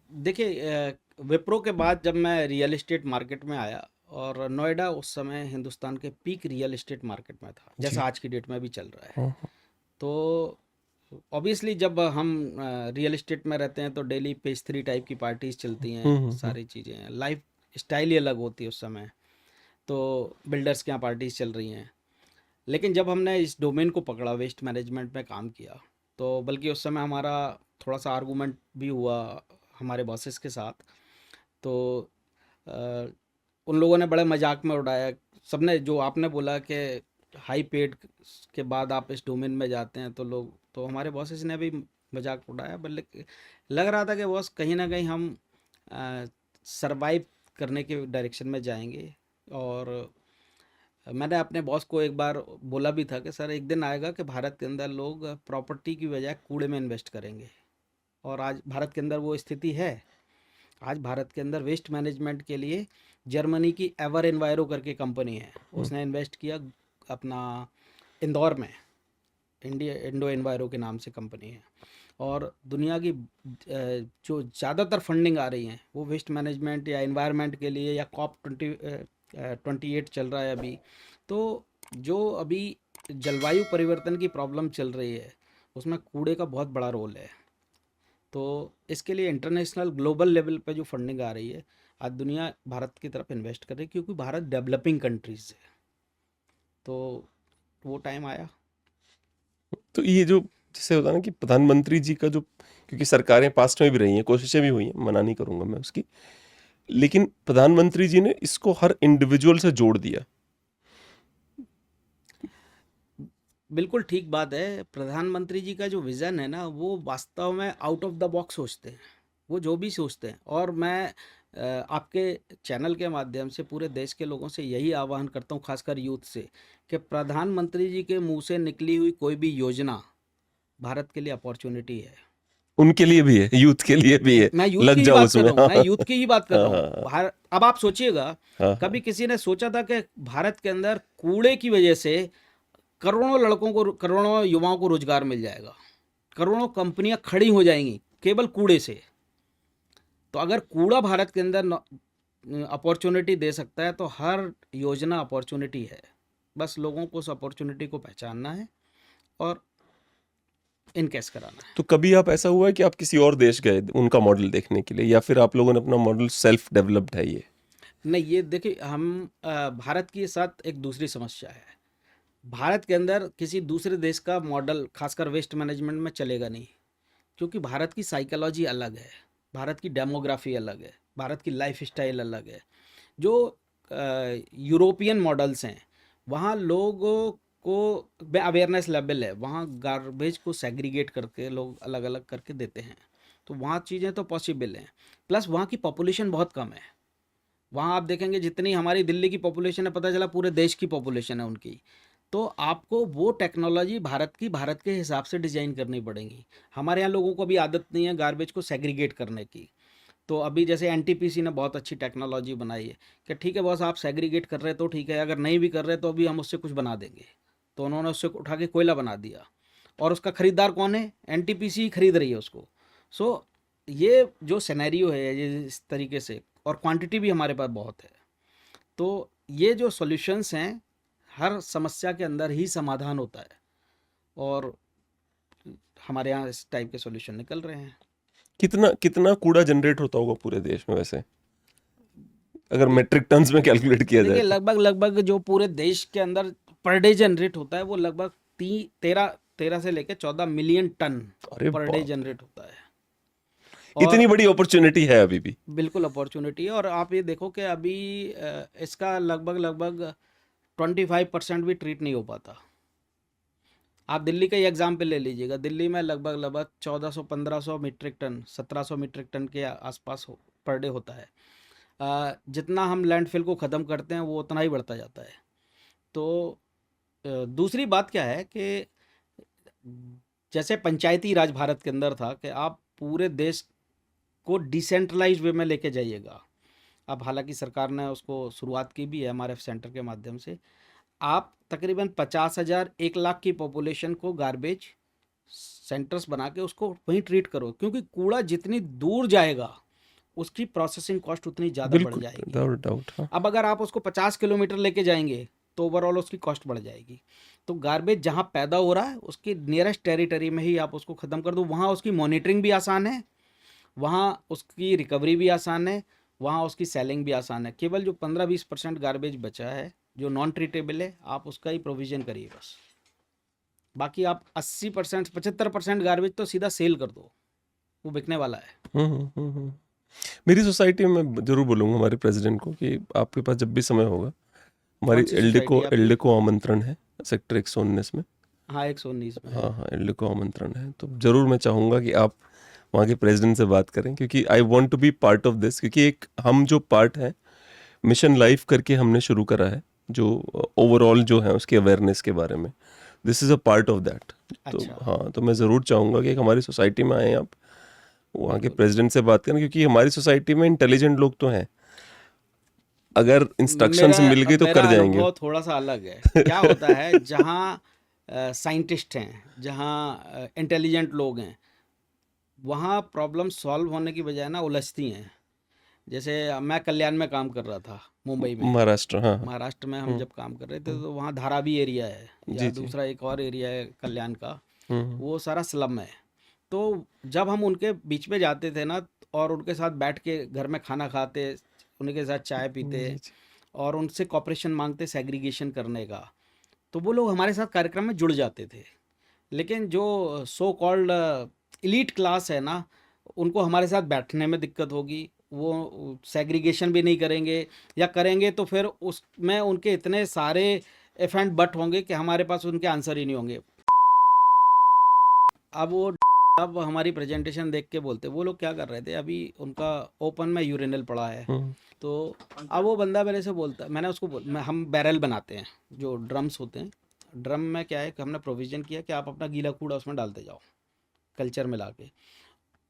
देखिए, विप्रो के बाद जब मैं रियल एस्टेट मार्केट में आया, और नोएडा उस समय हिंदुस्तान के पीक रियल एस्टेट मार्केट में था, जैसा आज की डेट में भी चल रहा है। तो ऑब्वियसली जब हम रियल एस्टेट में रहते हैं, तो डेली पेज 3 टाइप की पार्टीज चलती हैं, सारी चीज़ें हैं, लाइफ स्टाइल ही अलग होती है उस समय। तो बिल्डर्स के यहाँ पार्टीज चल रही हैं। लेकिन जब हमने इस डोमेन को पकड़ा, वेस्ट मैनेजमेंट में काम किया, तो बल्कि उस समय हमारा थोड़ा सा आर्गूमेंट भी हुआ हमारे बॉसेस के साथ। तो अ, उन लोगों ने बड़े मजाक में उड़ाया। सबने, जो आपने बोला कि हाई पेड के बाद आप इस डोमेन में जाते हैं, तो लोग, तो हमारे बॉसेस ने भी मजाक उड़ाया। बल्कि लग रहा था कि बॉस कहीं ना कहीं हम सरवाइव करने के डायरेक्शन में जाएंगे। और मैंने अपने बॉस को एक बार बोला भी था कि सर, एक दिन आएगा कि भारत के अंदर लोग प्रॉपर्टी की बजाय कूड़े में इन्वेस्ट करेंगे। और आज भारत के अंदर वो स्थिति है। आज भारत के अंदर वेस्ट मैनेजमेंट के लिए जर्मनी की एवर एनवायरो करके कंपनी है, उसने इन्वेस्ट किया अपना इंदौर में। इंडो एनवायरो के नाम से कंपनी है। और दुनिया की जो ज़्यादातर फंडिंग आ रही हैं, वो वेस्ट मैनेजमेंट या एनवायरनमेंट के लिए, या COP 28 चल रहा है अभी। तो जो अभी जलवायु परिवर्तन की प्रॉब्लम चल रही है उसमें कूड़े का बहुत बड़ा रोल है। तो इसके लिए इंटरनेशनल ग्लोबल लेवल पे जो फंडिंग आ रही है, आज दुनिया भारत की तरफ इन्वेस्ट कर रही है क्योंकि भारत डेवलपिंग कंट्रीज है। तो वो टाइम आया। तो ये जो जैसे होता है ना कि प्रधानमंत्री जी का जो, क्योंकि सरकारें पास्ट में भी रही हैं, कोशिशें भी हुई हैं, मना नहीं करूंगा मैं उसकी, लेकिन प्रधानमंत्री जी ने इसको हर इंडिविजुअल से जोड़ दिया। बिल्कुल ठीक बात है। प्रधानमंत्री जी का जो विज़न है ना, वो वास्तव में आउट ऑफ द बॉक्स सोचते हैं। वो जो भी सोचते हैं, और मैं आपके चैनल के माध्यम से पूरे देश के लोगों से यही आह्वान करता हूँ, खासकर यूथ से, कि प्रधानमंत्री जी के मुंह से निकली हुई कोई भी योजना भारत के लिए अपॉर्चुनिटी है। उनके लिए भी है, यूथ के लिए भी है, मैं यूथ लग की ही जाओ बात कर उसमें। रहा हूँ, मैं यूथ की ही बात कर हाँ रहा हाँ हूँ। अब आप सोचिएगा, हाँ कभी किसी ने सोचा था कि भारत के अंदर कूड़े की वजह से करोड़ों लड़कों को, करोड़ों युवाओं को रोजगार मिल जाएगा, करोड़ों कंपनियां खड़ी हो जाएंगी केवल कूड़े से। तो अगर कूड़ा भारत के अंदर अपॉर्चुनिटी दे सकता है तो हर योजना अपॉर्चुनिटी है। बस लोगों को उस अपॉर्चुनिटी को पहचानना है और इनकेस कराना है। तो कभी आप, ऐसा हुआ है कि आप किसी और देश गए उनका मॉडल देखने के लिए, या फिर आप लोगों ने अपना मॉडल सेल्फ डेवलप्ड है ये? नहीं, ये देखिए, हम भारत के साथ एक दूसरी समस्या है। भारत के अंदर किसी दूसरे देश का मॉडल, खासकर वेस्ट मैनेजमेंट में, चलेगा नहीं, क्योंकि भारत की साइकोलॉजी अलग है, भारत की डेमोग्राफी अलग है, भारत की लाइफ स्टाइल अलग है। जो यूरोपियन मॉडल्स हैं, वहाँ लोगों को अवेयरनेस लेवल है, वहाँ गार्बेज को सेग्रीगेट करके लोग अलग अलग करके देते हैं। तो वहाँ चीज़ें तो पॉसिबल हैं। प्लस वहाँ की पॉपुलेशन बहुत कम है। वहाँ आप देखेंगे जितनी हमारी दिल्ली की पॉपुलेशन है, पता चला पूरे देश की पॉपुलेशन है उनकी। तो आपको वो टेक्नोलॉजी भारत के हिसाब से डिज़ाइन करनी पड़ेगी। हमारे यहाँ लोगों को अभी आदत नहीं है गार्बेज को सेग्रीगेट करने की। तो अभी जैसे एनटीपीसी ने बहुत अच्छी टेक्नोलॉजी बनाई है कि ठीक है बॉस, आप सेग्रीगेट कर रहे तो ठीक है, अगर नहीं भी कर रहे तो अभी हम उससे कुछ बना देंगे। तो उन्होंने उससे उठा के कोयला बना दिया, और उसका खरीदार कौन है? एनटीपीसी ही खरीद रही है उसको। सो ये जो सिनेरियो है, ये इस तरीके से, और क्वांटिटी भी हमारे पास बहुत है। तो ये जो सॉल्यूशंस हैं, हर समस्या के अंदर ही समाधान होता है, और हमारे यहाँ इस टाइप के सॉल्यूशन निकल रहे हैं। कितना कितना कूड़ा जनरेट होता होगा पूरे देश में वैसे, अगर मेट्रिक टन्स में कैलकुलेट किया जाए देखिए, तो? लगभग जो पूरे देश के अंदर पर डे जनरेट होता है, वो लगभग 13 से लेकर 14 मिलियन टन अरे पर डे बाप, जनरेट होता है। इतनी और बड़ी अपॉर्चुनिटी है अभी भी। बिल्कुल अपॉर्चुनिटी है। और आप ये देखो कि अभी इसका लगभग 25% भी ट्रीट नहीं हो पाता। आप दिल्ली का ही एग्जाम्पल ले लीजिएगा। दिल्ली में लगभग 1400-1500 मीट्रिक टन, 1700 मीट्रिक टन के आसपास पर डे होता है। जितना हम लैंडफिल को ख़त्म करते हैं, वो उतना ही बढ़ता जाता है। तो दूसरी बात क्या है कि जैसे पंचायती राज भारत के अंदर था कि आप पूरे देश को डिसेंट्रलाइज वे में लेके जाइएगा। अब हालांकि सरकार ने उसको शुरुआत की भी है एमआरएफ सेंटर के माध्यम से। आप तकरीबन 50,000 1 लाख की पॉपुलेशन को गार्बेज सेंटर्स बना के उसको वहीं ट्रीट करो, क्योंकि कूड़ा जितनी दूर जाएगा उसकी प्रोसेसिंग कॉस्ट उतनी ज़्यादा बढ़ बिल्कुल, जाएगी। Without doubt. हाँ, अब अगर आप उसको 50 किलोमीटर लेके जाएंगे तो ओवरऑल उसकी कॉस्ट बढ़ जाएगी। तो गार्बेज जहाँ पैदा हो रहा है उसकी नियरेस्ट टेरिटरी में ही आप उसको ख़त्म कर दो। वहाँ उसकी मॉनिटरिंग भी आसान है, वहाँ उसकी रिकवरी भी आसान है, वहाँ उसकी सेलिंग भी आसान है। केवल जो 15-20% गार्बेज बचा है जो नॉन ट्रीटेबल है, आप उसका ही प्रोविज़न करिए बस। बाकी आप 80%, 75% गार्बेज तो सीधा सेल कर दो, वो बिकने वाला है। मेरी सोसाइटी में मैं जरूर बोलूंगा हमारे प्रेसिडेंट को कि आपके पास जब भी समय होगा, हमारी कौन सी सोसाइटी है आपकी? एल्डेको आमंत्रण है सेक्टर 119 में। हाँ, 119 में है। हाँ हाँ, एल्डेको आमंत्रण है, तो जरूर मैं चाहूँगा कि आप वहाँ के प्रेसिडेंट से बात करें, क्योंकि I want to be part of this. क्योंकि एक हम जो पार्ट है, मिशन लाइफ करके हमने शुरू करा है, जो ओवरऑल जो है उसकी अवेयरनेस के बारे में, this is a part of that. तो अच्छा, हाँ, तो मैं ज़रूर चाहूँगा कि एक हमारी सोसाइटी में आए आप, वहाँ के बिल्कुल। प्रेसिडेंट से बात करें, क्योंकि हमारी सोसाइटी में इंटेलिजेंट लोग तो हैं, अगर इंस्ट्रक्शंस मिल गए तो मेरा कर जाएंगे। अनुभव थोड़ा सा अलग है। क्या होता है, जहाँ साइंटिस्ट हैं, जहाँ इंटेलिजेंट लोग हैं, वहाँ प्रॉब्लम सॉल्व होने की बजाय ना उलझती हैं। जैसे मैं कल्याण में काम कर रहा था, मुंबई में। महाराष्ट्र, हाँ हाँ। महाराष्ट्र में हम जब काम कर रहे थे तो वहाँ धारावी एरिया है, या जी जी। दूसरा एक और एरिया है कल्याण का, हम्म। वो सारा स्लम है। तो जब हम उनके बीच में जाते थे ना, और उनके साथ बैठ के घर में खाना खाते, उनके साथ चाय पीते, जी जी। और उनसे कॉपरेशन मांगते सेग्रीगेशन करने का, तो वो लोग हमारे साथ कार्यक्रम में जुड़ जाते थे। लेकिन जो सो कॉल्ड इलीट क्लास है ना, उनको हमारे साथ बैठने में दिक्कत होगी, वो सेग्रीगेशन भी नहीं करेंगे, या करेंगे तो फिर उसमें उनके इतने सारे इफ एंड बट होंगे कि हमारे पास उनके आंसर ही नहीं होंगे। अब वो अब हमारी प्रेजेंटेशन देख के बोलते, वो लोग क्या कर रहे थे, अभी उनका ओपन में यूरिनल पड़ा है, तो अब वो बंदा मेरे से बोलता, मैंने उसको हम बैरल बनाते हैं, जो ड्रम्स होते हैं, ड्रम में क्या है कि हमने प्रोविज़न किया कि आप अपना गीला कूड़ा उसमें डालते जाओ कल्चर में लाके,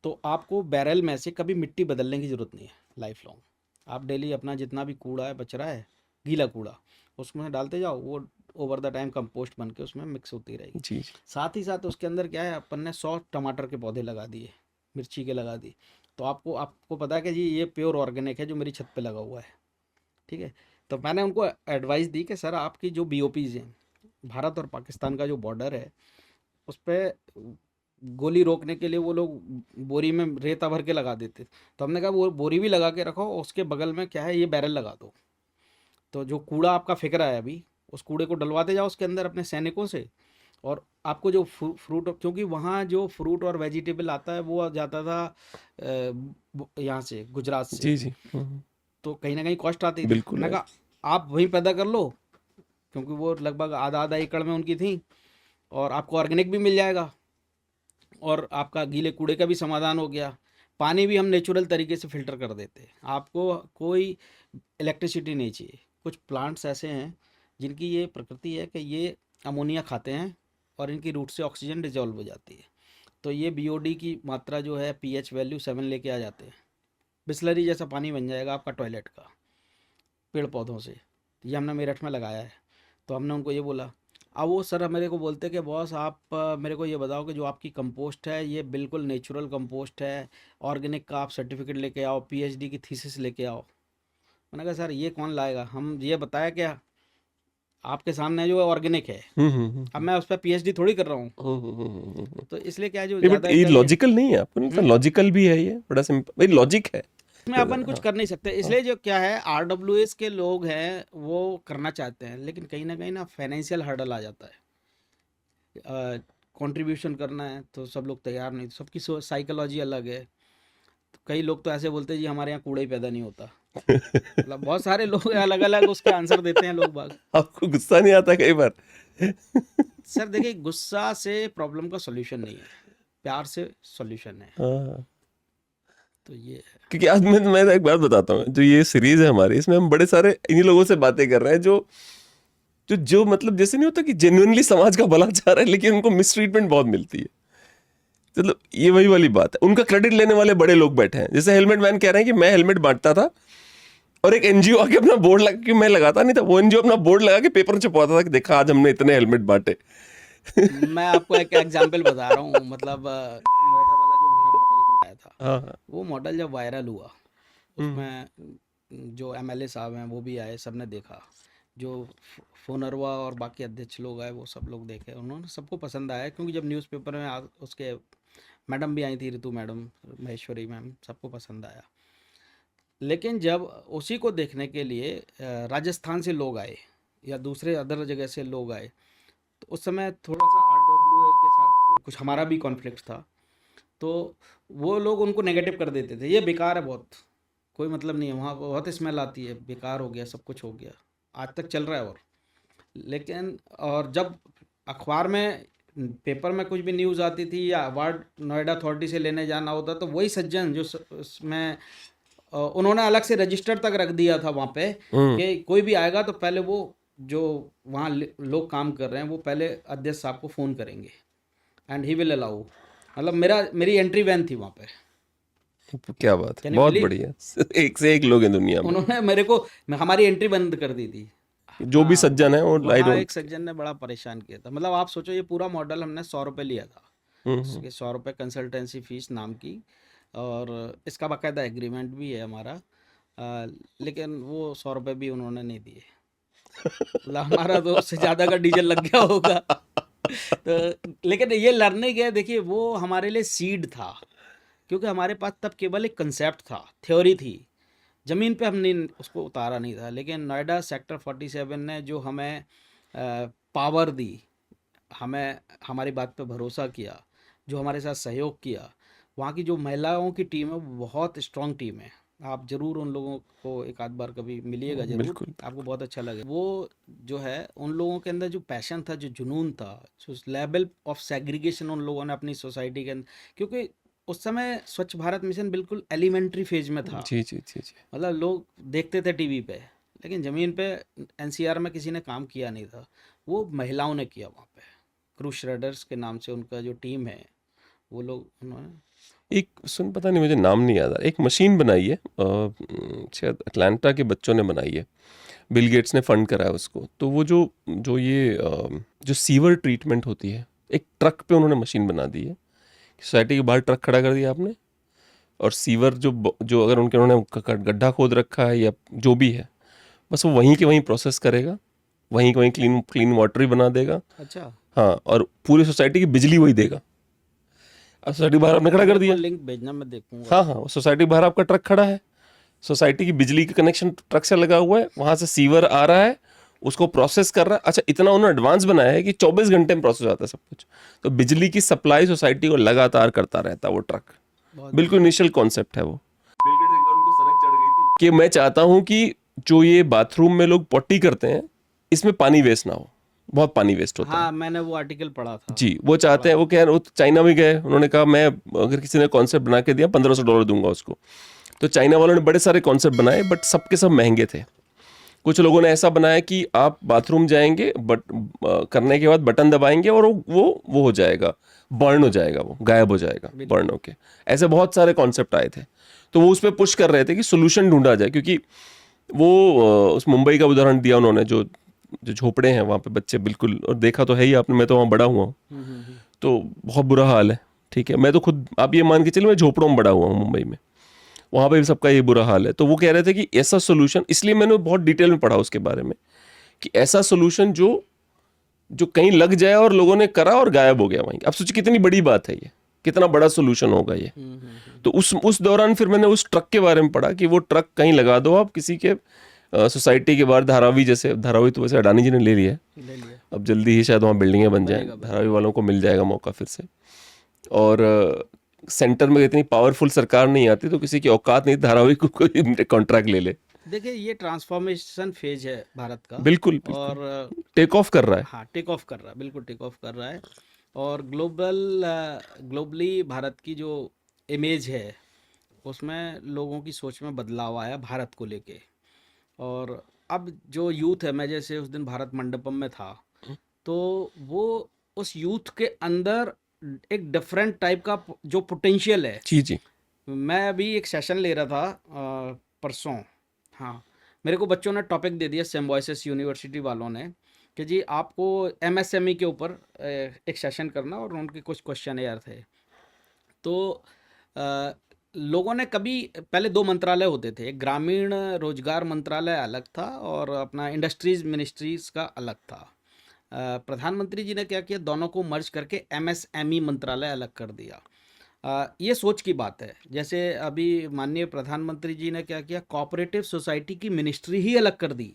तो आपको बैरल में से कभी मिट्टी बदलने की ज़रूरत नहीं है लाइफ लॉन्ग। आप डेली अपना जितना भी कूड़ा है बच रहा है, गीला कूड़ा, उसमें डालते जाओ, वो ओवर द टाइम कंपोस्ट बन के उसमें मिक्स होती रहेगी। जी। साथ ही साथ उसके अंदर क्या है, अपन ने 100 टमाटर के पौधे लगा दिए, मिर्ची के लगा दिए, तो आपको आपको पता है कि जी ये प्योर ऑर्गेनिक है जो मेरी छत पे लगा हुआ है, ठीक है। तो मैंने उनको एडवाइस दी कि सर आपकी जो BOPs हैं, भारत और पाकिस्तान का जो बॉर्डर है, उस पर गोली रोकने के लिए वो लोग बोरी में रेता भर के लगा देते, तो हमने कहा वो बोरी भी लगा के रखो, उसके बगल में क्या है ये बैरल लगा दो, तो जो कूड़ा आपका फेंक रहा है अभी, उस कूड़े को डलवाते जाओ उसके अंदर अपने सैनिकों से, और आपको जो फ्रूट, क्योंकि वहाँ जो फ्रूट और वेजिटेबल आता है वो जाता था यहाँ से, गुजरात से, जी जी। तो कहीं ना कहीं कॉस्ट आती थी। बिल्कुल मैंने है। कहा आप वहीं पैदा कर लो, क्योंकि वो लगभग आधा आधा एकड़ में उनकी थी, और आपको ऑर्गेनिक भी मिल जाएगा, और आपका गीले कूड़े का भी समाधान हो गया। पानी भी हम नेचुरल तरीके से फ़िल्टर कर देते हैं, आपको कोई इलेक्ट्रिसिटी नहीं चाहिए। कुछ प्लांट्स ऐसे हैं जिनकी ये प्रकृति है कि ये अमोनिया खाते हैं और इनकी रूट से ऑक्सीजन डिजॉल्व हो जाती है, तो ये BOD की मात्रा जो है pH वैल्यू 7 लेके आ जाते हैं, बिस्लरी जैसा पानी बन जाएगा आपका टॉयलेट का, पेड़ पौधों से। ये हमने मेरठ में लगाया है, तो हमने उनको ये बोला। अब वो सर मेरे को बोलते कि बॉस आप मेरे को ये बताओ कि जो आपकी कंपोस्ट है ये बिल्कुल नेचुरल कंपोस्ट है, ऑर्गेनिक का आप सर्टिफिकेट लेके आओ, PhD की थीसिस लेके आओ। मैंने कहा सर ये कौन लाएगा, हम ये बताया क्या आपके सामने जो ऑर्गेनिक है, अब मैं उस पर PhD थोड़ी कर रहा हूँ, तो इसलिए क्या है जो नहीं, बट ज़्यादा ये करके लॉजिकल नहीं है, आपको नहीं लगता लॉजिकल भी है? ये बड़ा सिंपल भाई लॉजिक है। इसमें अपन कुछ कर नहीं सकते, इसलिए जो क्या है RWS के लोग हैं वो करना चाहते हैं, लेकिन कहीं ना फाइनेंशियल हर्डल आ जाता है, कंट्रीब्यूशन करना है तो सब लोग तैयार नहीं, सबकी साइकोलॉजी अलग है। तो कई लोग तो ऐसे बोलते हैं जी हमारे यहाँ कूड़ा ही पैदा नहीं होता, मतलब बहुत सारे लोग अलग अलग उसके आंसर देते हैं लोग बाग। आपको गुस्सा नहीं आता कई बार? सर देखिए, गुस्सा से प्रॉब्लम का सॉल्यूशन नहीं है, प्यार से सॉल्यूशन है, हाँ, तो ये है। क्योंकि आज मैं एक बात बताता हूँ, जो ये सीरीज है हमारी, इसमें हम बड़े सारे इन्हीं लोगों से बातें कर रहे हैं जो जो जो मतलब जैसे नहीं होता कि जेन्युइनली समाज का भला चाह रहा है, लेकिन उनको मिसट्रीटमेंट बहुत मिलती है। मतलब ये वही वाली बात है, उनका क्रेडिट लेने वाले बड़े लोग बैठे हैं। जैसे हेलमेट मैन कह रहे हैं कि मैं हेलमेट बांटता था और एक NGO आके अपना बोर्ड लगा के, मैं लगाता नहीं था, वो NGO अपना बोर्ड लगा के पेपर छपवाता था कि देखा आज हमने इतने हेलमेट बांटे। मैं आपको एक एग्जांपल बता रहा हूँ, मतलब नोएडा वाला जो हमने मॉडल बनाया था, हाँ हाँ। वो मॉडल जब वायरल हुआ, उसमें जो MLA साहब हैं वो भी आए, सबने देखा, जो फोनरवा और बाकी अध्यक्ष लोग आए वो सब लोग देखे, उन्होंने सबको पसंद आया, क्योंकि जब न्यूज़पेपर में उसके मैडम भी आई थी, ऋतु मैडम, महेश्वरी मैम, सबको पसंद आया। लेकिन जब उसी को देखने के लिए राजस्थान से लोग आए या दूसरे अदर जगह से लोग आए, तो उस समय थोड़ा सा RWA के साथ कुछ हमारा भी कॉन्फ्लिक्ट था, तो वो लोग उनको नेगेटिव कर देते थे, ये बेकार है, बहुत कोई मतलब नहीं है, वहाँ बहुत स्मेल आती है, बेकार हो गया, सब कुछ हो गया, आज तक चल रहा है। और लेकिन और जब अखबार में पेपर में कुछ भी न्यूज़ आती थी या अवार्ड नोएडा अथॉरिटी से लेने जाना होता, तो वही सज्जन जो उसमें उन्होंने अलग से रजिस्टर तक रख दिया था वहाँ पे कि कोई भी आएगा तो पहले वो जो वहाँ लोग काम कर रहे हैं वो पहले अध्यक्ष साहब को फ़ोन करेंगे एंड ही विल अलाउ, मतलब मेरी एंट्री वैन थी वहाँ पे। क्या बात है, Can you बहुत believe? बढ़िया। एक से एक लोग हैं दुनिया में, उन्होंने मेरे को हमारी एंट्री बंद कर दी थी। जो भी सज्जन है वो वहाँ एक सज्जन ने बड़ा परेशान किया था, मतलब आप सोचो ये पूरा मॉडल हमने 100 रुपये लिया था, इसके 100 रुपये कंसल्टेंसी फीस नाम की, और इसका बाकायदा एग्रीमेंट भी है हमारा, लेकिन वो 100 रुपये भी उन्होंने नहीं दिए। मतलब हमारा तो उससे ज़्यादा का डीजल लग गया होगा। तो लेकिन ये लर्निंग है, देखिए वो हमारे लिए सीड था, क्योंकि हमारे पास तब केवल एक कंसेप्ट था, थ्योरी थी, ज़मीन पे हमने उसको उतारा नहीं था। लेकिन नोएडा सेक्टर 47 ने जो हमें पावर दी, हमें हमारी बात पे भरोसा किया, जो हमारे साथ सहयोग किया, वहाँ की जो महिलाओं की टीम है वो बहुत स्ट्रांग टीम है। आप ज़रूर उन लोगों को एक आध बार कभी मिलिएगा, ज़रूर बिल्कुल आपको बहुत अच्छा लगेगा। वो जो है उन लोगों के अंदर जो पैशन था, जो जुनून था, जो लेवल ऑफ सेग्रीगेशन उन लोगों ने अपनी सोसाइटी के अंदर, क्योंकि उस समय स्वच्छ भारत मिशन बिल्कुल एलिमेंट्री फेज में था। जी जी जी जी मतलब लोग देखते थे टीवी पे, लेकिन ज़मीन पे एनसीआर में किसी ने काम किया नहीं था। वो महिलाओं ने किया वहाँ पे। क्रू श्रेडर्स के नाम से उनका जो टीम है, वो लोग उन्होंने एक सुन पता नहीं मुझे नाम नहीं याद आ, एक मशीन बनाई है शायद अटलांटा के बच्चों ने बनाई है, बिल गेट्स ने फंड करा है उसको। तो वो जो जो ये जो सीवर ट्रीटमेंट होती है, एक ट्रक पे उन्होंने मशीन बना दी है। सोसाइटी के बाहर ट्रक खड़ा कर दिया आपने, और सीवर जो अगर उन्होंने गड्ढा खोद रखा है या जो भी है, बस वो वहीं के वहीं प्रोसेस करेगा, वहीं के वहीं क्लीन क्लीन वाटर ही बना देगा। अच्छा, हाँ, और पूरी सोसाइटी की बिजली वही देगा। अब सोसाइटी बाहर आपने खड़ा कर मेरे को दिया। लिंक भेजना, मैं देखूंगा। हाँ हाँ, सोसाइटी के बाहर आपका ट्रक खड़ा है, सोसाइटी की बिजली का कनेक्शन ट्रक से लगा हुआ है, वहां से सीवर आ रहा है, उसको प्रोसेस कर रहा है। अच्छा, इतना उन्होंने एडवांस बनाया है कि 24 घंटे में प्रोसेस आता है सब कुछ। तो बिजली की सप्लाई सोसाइटी को लगातार करता रहता है वो ट्रक। बहुत बिल्कुल इनिशियल कॉन्सेप्ट है वो। कि मैं चाहता हूं कि जो ये बाथरूम में लोग पॉटी करते हैं, इसमें पानी वेस्ट ना हो, बहुत पानी वेस्ट होता है। हाँ, मैंने वो आर्टिकल पढ़ा था। जी, वो चाहते हैं, वो कह रहे, वो चाइना में गए, उन्होंने कहा मैं अगर किसी ने कॉन्सेप्ट बना के दिया $1500 दूंगा उसको। तो चाइना वालों ने बड़े सारे कॉन्सेप्ट बनाए, बट सबके सब महंगे थे। कुछ लोगों ने ऐसा बनाया कि आप बाथरूम जाएंगे, बट करने के बाद बटन दबाएंगे और वो हो जाएगा, बर्न हो जाएगा, वो गायब हो जाएगा बर्न होके। ऐसे बहुत सारे कॉन्सेप्ट आए थे। तो वो उस पर पुश कर रहे थे कि सोल्यूशन ढूंढा जाए, क्योंकि वो उस मुंबई का उदाहरण दिया उन्होंने, जो जो झोपड़े हैं वहाँ पे बच्चे बिल्कुल, और देखा तो है ही आपने, मैं तो वहाँ बड़ा हुआ हूँ, तो बहुत बुरा हाल है। ठीक है, मैं तो खुद, आप ये मान के चलिए, मैं झोपड़ों में बड़ा हुआ हूँ मुंबई में, वहाँ पे भी सबका ये बुरा हाल है। तो वो कह रहे थे कि ऐसा सोल्यूशन, इसलिए मैंने बहुत डिटेल में पढ़ा उसके बारे में, कि ऐसा सोल्यूशन जो जो कहीं लग जाए और लोगों ने करा और गायब हो गया वहीं। अब सोचिए कितनी बड़ी बात है ये, कितना बड़ा सोल्यूशन होगा ये। तो उस दौरान फिर मैंने उस ट्रक के बारे में पढ़ा कि वो ट्रक कहीं लगा दो आप किसी के सोसाइटी के बाहर, धारावी जैसे, धारावी तो वैसे अडानी जी ने ले लिया है, ले लिया। अब जल्दी ही शायद वहाँ बिल्डिंगें बन जाएं, बनेगा। धारावी वालों को मिल जाएगा मौका फिर से। और सेंटर में इतनी पावरफुल सरकार नहीं आती, तो किसी की औकात नहीं धारावी को कोई कॉन्ट्रैक्ट ले ले। देखिए, ये ट्रांसफॉर्मेशन फेज है भारत का। बिल्कुल और टेक ऑफ कर रहा है। हाँ, टेक ऑफ कर रहा है, बिल्कुल टेक ऑफ कर रहा है। और ग्लोबली भारत की जो इमेज है, उसमें लोगों की सोच में बदलाव आया भारत को लेके। और अब जो यूथ है, मैं जैसे उस दिन भारत मंडपम में था, तो वो उस यूथ के अंदर एक डिफरेंट टाइप का जो पोटेंशियल है। जी जी मैं अभी एक सेशन ले रहा था परसों। हाँ, मेरे को बच्चों ने टॉपिक दे दिया, सिम्बायोसिस यूनिवर्सिटी वालों ने, कि जी आपको एमएसएमई के ऊपर एक सेशन करना, और उनके कुछ क्वेश्चन यार थे। तो अ, लोगों ने कभी, पहले दो मंत्रालय होते थे, एक ग्रामीण रोजगार मंत्रालय अलग था और अपना इंडस्ट्रीज मिनिस्ट्रीज का अलग था। प्रधानमंत्री जी ने क्या किया, दोनों को मर्ज करके एमएसएमई मंत्रालय अलग कर दिया। ये सोच की बात है। जैसे अभी माननीय प्रधानमंत्री जी ने क्या किया, कोऑपरेटिव सोसाइटी की मिनिस्ट्री ही अलग कर दी।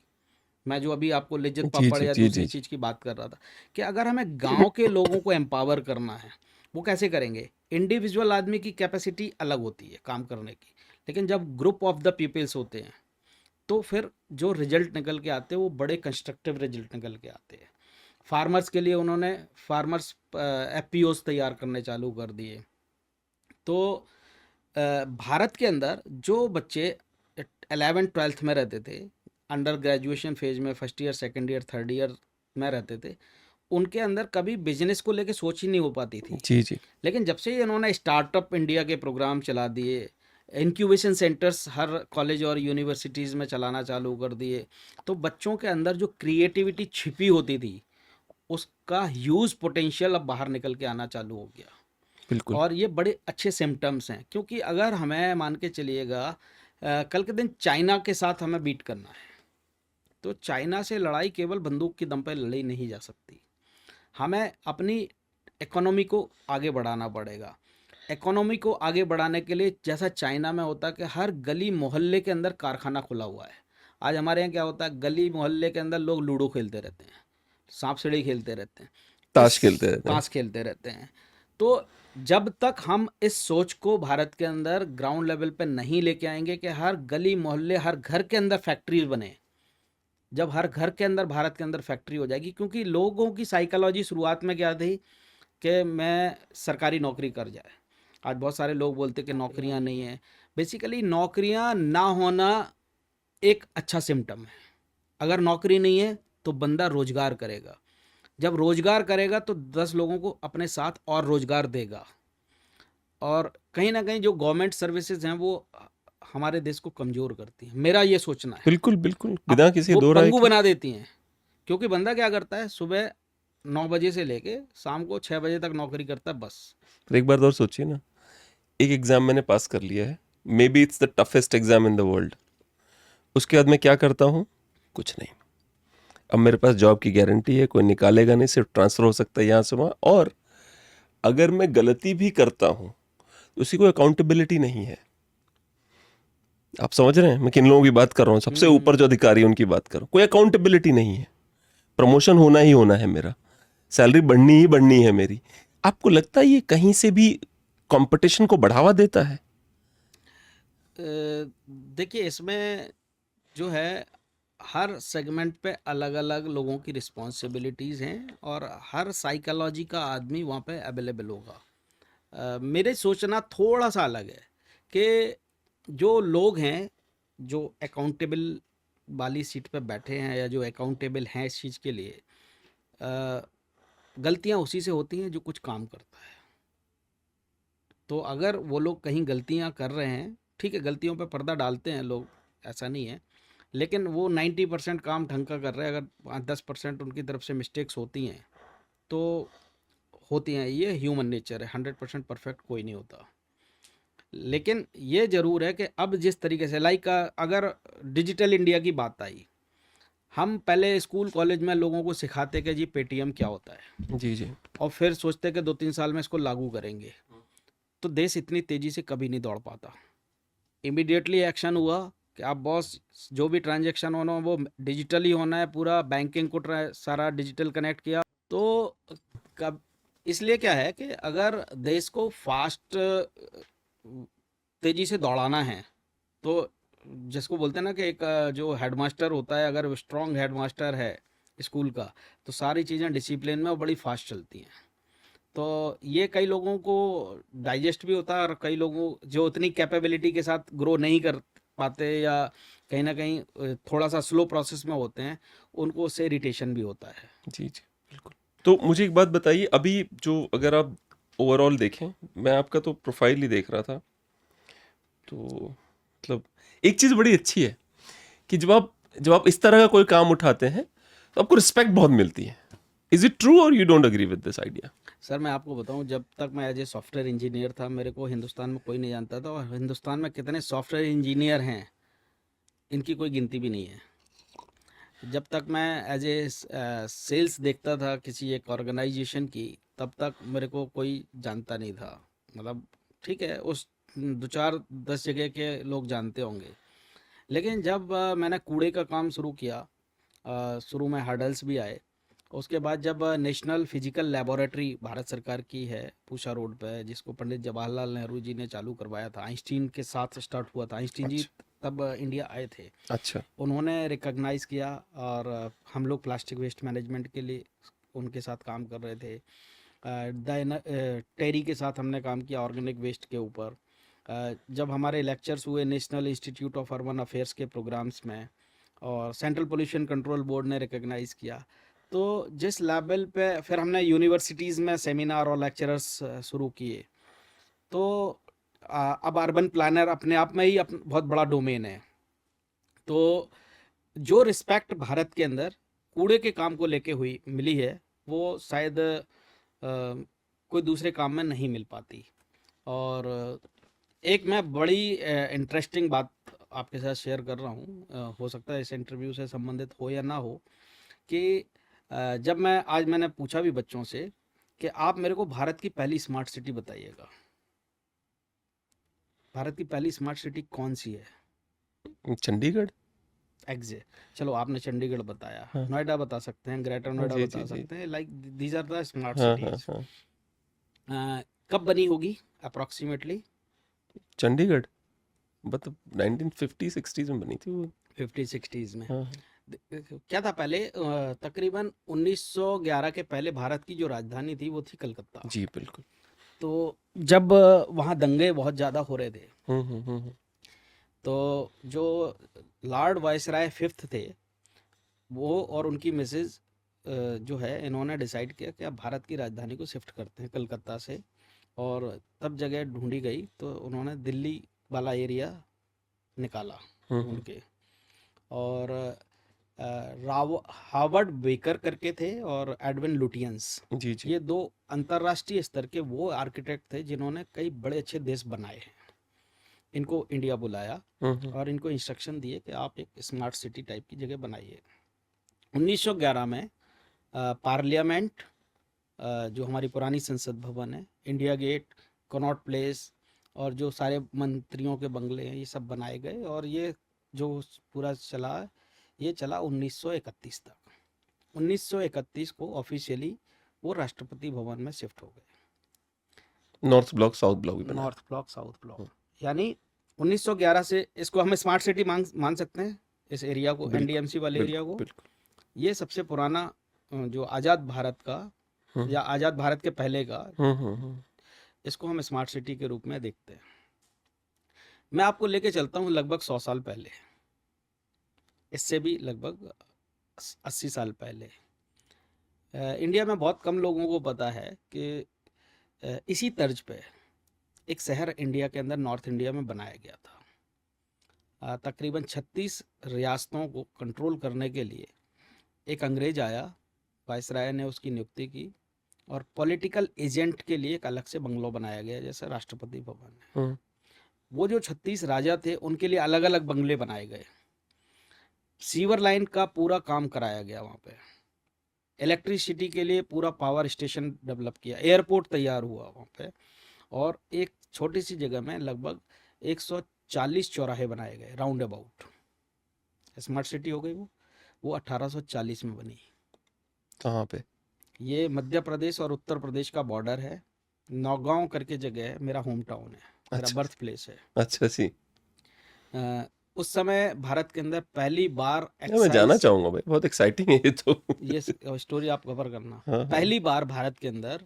मैं जो अभी आपको लिज्जत जी पापड़ जी या जी दूसरी जी चीज़ की बात कर रहा था, कि अगर हमें गांव के लोगों को एम्पावर करना है, वो कैसे करेंगे? इंडिविजुअल आदमी की कैपेसिटी अलग होती है काम करने की, लेकिन जब ग्रुप ऑफ द पीपल्स होते हैं, तो फिर जो रिजल्ट निकल के आते हैं वो बड़े कंस्ट्रक्टिव रिजल्ट निकल के आते हैं। फार्मर्स के लिए उन्होंने फार्मर्स एफपीओज तैयार करने चालू कर दिए। तो भारत के अंदर जो बच्चे 11th-12th में रहते थे, अंडर ग्रेजुएशन फेज में, first year, second year, third year में रहते थे, उनके अंदर कभी बिजनेस को लेके सोच ही नहीं हो पाती थी। जी जी लेकिन जब से इन्होंने स्टार्टअप इंडिया के प्रोग्राम चला दिए, इंक्यूबेशन सेंटर्स हर कॉलेज और यूनिवर्सिटीज़ में चलाना चालू कर दिए, तो बच्चों के अंदर जो क्रिएटिविटी छिपी होती थी, उसका ह्यूज पोटेंशियल अब बाहर निकल के आना चालू हो गया। बिल्कुल और ये बड़े अच्छे सिम्टम्स हैं, क्योंकि अगर हमें मान के चलिएगा कल के दिन चाइना के साथ हमें बीट करना है, तो चाइना से लड़ाई केवल बंदूक की दम पर लड़ी नहीं जा सकती। हमें अपनी इकोनॉमी को आगे बढ़ाना पड़ेगा। इकोनॉमी को आगे बढ़ाने के लिए जैसा चाइना में होता है कि हर गली मोहल्ले के अंदर कारखाना खुला हुआ है, आज हमारे यहाँ क्या होता है, गली मोहल्ले के अंदर लोग लूडो खेलते रहते हैं, सांप सीढ़ी खेलते रहते हैं, ताश खेलते रहते हैं। ताश खेलते रहते हैं। तो जब तक हम इस सोच को भारत के अंदर ग्राउंड लेवल पे नहीं लेके आएंगे कि हर गली मोहल्ले हर घर के अंदर फैक्ट्रीज बने, जब हर घर के अंदर भारत के अंदर फैक्ट्री हो जाएगी, क्योंकि लोगों की साइकोलॉजी शुरुआत में क्या थी कि मैं सरकारी नौकरी कर जाए। आज बहुत सारे लोग बोलते कि नौकरियां नहीं है। बेसिकली नौकरियां ना होना एक अच्छा सिम्टम है। अगर नौकरी नहीं है तो बंदा रोजगार करेगा, जब रोजगार करेगा तो 10 लोगों को अपने साथ और रोजगार देगा, और कहीं ना कहीं जो गवर्नमेंट सर्विसेज हैं वो हमारे देश को कमजोर करती हैं, मेरा ये सोचना है। बिल्कुल बिल्कुल, बिना किसी वो दो राय पंगु के। बना देती हैं, क्योंकि बंदा क्या करता है, सुबह 9 बजे से लेके शाम को 6 बजे तक नौकरी करता है बस। पर एक बार और सोचिए ना, एक एग्जाम मैंने पास कर लिया है, may be it's the toughest exam in the world, उसके बाद मैं क्या करता हूँ? कुछ नहीं। अब मेरे पास जॉब की गारंटी है, कोई निकालेगा नहीं, सिर्फ ट्रांसफर हो सकता है यहाँ से वहाँ। और अगर मैं गलती भी करता हूँ तो उसी को अकाउंटेबिलिटी नहीं है। आप समझ रहे हैं मैं किन लोगों की बात कर रहा हूँ? सबसे ऊपर जो अधिकारी है उनकी बात कर रहा हूँ। कोई अकाउंटेबिलिटी नहीं है, प्रमोशन होना ही होना है मेरा, सैलरी बढ़नी ही बढ़नी है मेरी। आपको लगता है ये कहीं से भी कंपटीशन को बढ़ावा देता है? देखिए, इसमें जो है हर सेगमेंट पे अलग अलग लोगों की रिस्पॉन्सिबिलिटीज़ हैं, और हर साइकोलॉजी का आदमी वहाँ पे अवेलेबल होगा। मेरे सोचना थोड़ा सा अलग है कि जो लोग हैं जो अकाउंटेबल वाली सीट पे बैठे हैं या जो अकाउंटेबल हैं इस चीज़ के लिए, गलतियाँ उसी से होती हैं जो कुछ काम करता है। तो अगर वो लोग कहीं गलतियाँ कर रहे हैं, ठीक है, गलतियों पे पर्दा डालते हैं लोग, ऐसा नहीं है, लेकिन वो 90% काम ढंग का कर रहे हैं। अगर 10% उनकी तरफ से मिस्टेक्स होती हैं तो होती हैं, ये ह्यूमन नेचर है, 100% परफेक्ट कोई नहीं होता। लेकिन ये ज़रूर है कि अब जिस तरीके से लाइक अगर डिजिटल इंडिया की बात आई, हम पहले स्कूल कॉलेज में लोगों को सिखाते कि जी पेटीएम क्या होता है, जी जी। और फिर सोचते कि 2-3 साल में इसको लागू करेंगे, तो देश इतनी तेज़ी से कभी नहीं दौड़ पाता। इमीडिएटली एक्शन हुआ कि आप बॉस जो भी ट्रांजैक्शन होना वो डिजिटल ही होना है, पूरा बैंकिंग को सारा डिजिटल कनेक्ट किया। तो कब इसलिए क्या है कि अगर देश को फास्ट तेज़ी से दौड़ाना है, तो जिसको बोलते हैं ना कि एक जो हेडमास्टर होता है, अगर स्ट्रॉन्ग हेडमास्टर है स्कूल का, तो सारी चीज़ें डिसिप्लिन में वो बड़ी फास्ट चलती हैं। तो ये कई लोगों को डाइजेस्ट भी होता है, और कई लोगों जो उतनी कैपेबिलिटी के साथ ग्रो नहीं कर पाते या कहीं ना कहीं थोड़ा सा स्लो प्रोसेस में होते हैं, उनको उससे इरिटेशन भी होता है। जी जी बिल्कुल। तो मुझे एक बात बताइए, अभी जो अगर आप ओवरऑल देखें, मैं आपका तो प्रोफाइल ही देख रहा था, तो मतलब एक चीज़ बड़ी अच्छी है कि जब आप इस तरह का कोई काम उठाते हैं तो आपको रिस्पेक्ट बहुत मिलती है। इज इट ट्रू और you don't agree with this idea? Sir, मैं आपको बताऊं, जब तक मैं एज ए सॉफ्टवेयर इंजीनियर था, मेरे को हिंदुस्तान में कोई नहीं जानता था, और हिंदुस्तान में कितने सॉफ्टवेयर इंजीनियर हैं इनकी कोई गिनती भी नहीं है। जब तक मैं एज ए सेल्स देखता था किसी एक ऑर्गेनाइजेशन की, तब तक मेरे को कोई जानता नहीं था। मतलब ठीक है, उस 2-4-10 जगह के लोग जानते होंगे, लेकिन जब मैंने कूड़े का काम शुरू किया, शुरू में हर्डल्स भी आए। उसके बाद जब नेशनल फिजिकल लेबोरेटरी भारत सरकार की है पूषा रोड पे, जिसको पंडित जवाहरलाल नेहरू जी ने चालू करवाया था, आइंस्टीन के साथ स्टार्ट हुआ था। आइंस्टीन जी तब इंडिया आए थे, अच्छा। उन्होंने रिकॉग्नाइज़ किया, और हम लोग प्लास्टिक वेस्ट मैनेजमेंट के लिए उनके साथ काम कर रहे थे। टेरी के साथ हमने काम किया ऑर्गेनिक वेस्ट के ऊपर। जब हमारे लेक्चर्स हुए national institute of urban affairs के प्रोग्राम्स में, और सेंट्रल पोल्यूशन कंट्रोल बोर्ड ने रिकॉग्नाइज़ किया, तो जिस लेवल पे फिर हमने यूनिवर्सिटीज़ में सेमिनार और लेक्चरर्स शुरू किए। तो अब अर्बन प्लानर अपने आप में ही बहुत बड़ा डोमेन है। तो जो रिस्पेक्ट भारत के अंदर कूड़े के काम को लेके हुई मिली है, वो शायद कोई दूसरे काम में नहीं मिल पाती। और एक मैं बड़ी इंटरेस्टिंग बात आपके साथ शेयर कर रहा हूँ, हो सकता है इस इंटरव्यू से संबंधित हो या ना हो, कि जब मैंने पूछा भी बच्चों से कि आप मेरे को भारत की पहली स्मार्ट सिटी बताइएगा, भारत की पहली स्मार्ट सिटी कौन सी है चंडीगढ़। एग्जैक्ट। चलो आपने चंडीगढ़ बताया, हाँ नोएडा बता सकते हैं, ग्रेटर नोएडा जी जी बता जी। सकते हैं, like these are the smart हाँ हाँ सिटीज। हाँ। कब बनी होगी अप्रोक्सीमेटली? चंडीगढ़ मतलब 1950 60s में बनी थी वो। 50-60s में। हाँ क्या था पहले, तकरीबन 1911 के पहले भारत की जो राजधानी थी वो थी कलकत्ता। जी बिल्कुल। तो जब वहाँ दंगे बहुत ज़्यादा हो रहे थे, हम्म। तो जो लॉर्ड वायसराय फिफ्थ थे, वो और उनकी मिसेज जो है, इन्होंने डिसाइड किया कि अब भारत की राजधानी को शिफ्ट करते हैं कलकत्ता से। और तब जगह ढूंढी गई तो उन्होंने दिल्ली वाला एरिया निकाला ढूंढ के। और हार्वर्ड बेकर करके थे और एडविन लुटियंस, जी जी। ये दो अंतर्राष्ट्रीय स्तर के वो आर्किटेक्ट थे जिन्होंने कई बड़े अच्छे देश बनाए हैं। इनको इंडिया बुलाया और इनको इंस्ट्रक्शन दिए कि आप एक स्मार्ट सिटी टाइप की जगह बनाइए। 1911 में पार्लियामेंट, जो हमारी पुरानी संसद भवन है, इंडिया गेट, कनॉट प्लेस और जो सारे मंत्रियों के बंगले हैं, ये सब बनाए गए। और ये जो पूरा चला, ये चला 1931 तक। 1931 को ऑफिशियली वो राष्ट्रपति भवन में शिफ्ट हो गए। नॉर्थ ब्लॉक साउथ ब्लॉक भी बनाया। नॉर्थ ब्लॉक साउथ ब्लॉक, यानी 1911 से इसको हमें स्मार्ट सिटी मान सकते हैं, इस एरिया को, बिल्कुल एनडीएमसी वाले एरिया बिल्कुल को। बिल्कुल। ये सबसे पुराना जो आज़ाद भारत का या आज़ाद भारत के पहले का, इसको हम स्मार्ट सिटी के रूप में देखते हैं। मैं आपको लेके चलता हूँ लगभग 100 साल पहले, इससे भी लगभग 80 साल पहले। इंडिया में बहुत कम लोगों को पता है कि इसी तर्ज पे एक शहर इंडिया के अंदर, नॉर्थ इंडिया में बनाया गया था। तकरीबन 36 रियासतों को कंट्रोल करने के लिए एक अंग्रेज आया, वायसराय ने उसकी नियुक्ति की, और पॉलिटिकल एजेंट के लिए एक अलग से बंगलो बनाया गया, जैसे राष्ट्रपति भवन है। वो जो 36 राजा थे उनके लिए अलग अलग बंगले बनाए गए। सीवर लाइन का पूरा काम कराया गया वहाँ पे, इलेक्ट्रिसिटी के लिए पूरा पावर स्टेशन डेवलप किया, एयरपोर्ट तैयार हुआ वहाँ पे, और एक छोटी सी जगह में लगभग 140 चौराहे बनाए गए राउंड अबाउट। स्मार्ट सिटी हो गई वो 1840 में बनी। कहाँ पे? ये मध्य प्रदेश और उत्तर प्रदेश का बॉर्डर है। नौगांव करके जगह है, मेरा होम टाउन है, मेरा अच्छा बर्थ प्लेस है। अच्छा जी। उस समय भारत के अंदर पहली बार मैं जाना एक्साइज, चाहूंगा भाई, बहुत एक्साइटिंग है ये तो। ये स्टोरी आप कवर करना। हाँ हाँ। पहली बार भारत के अंदर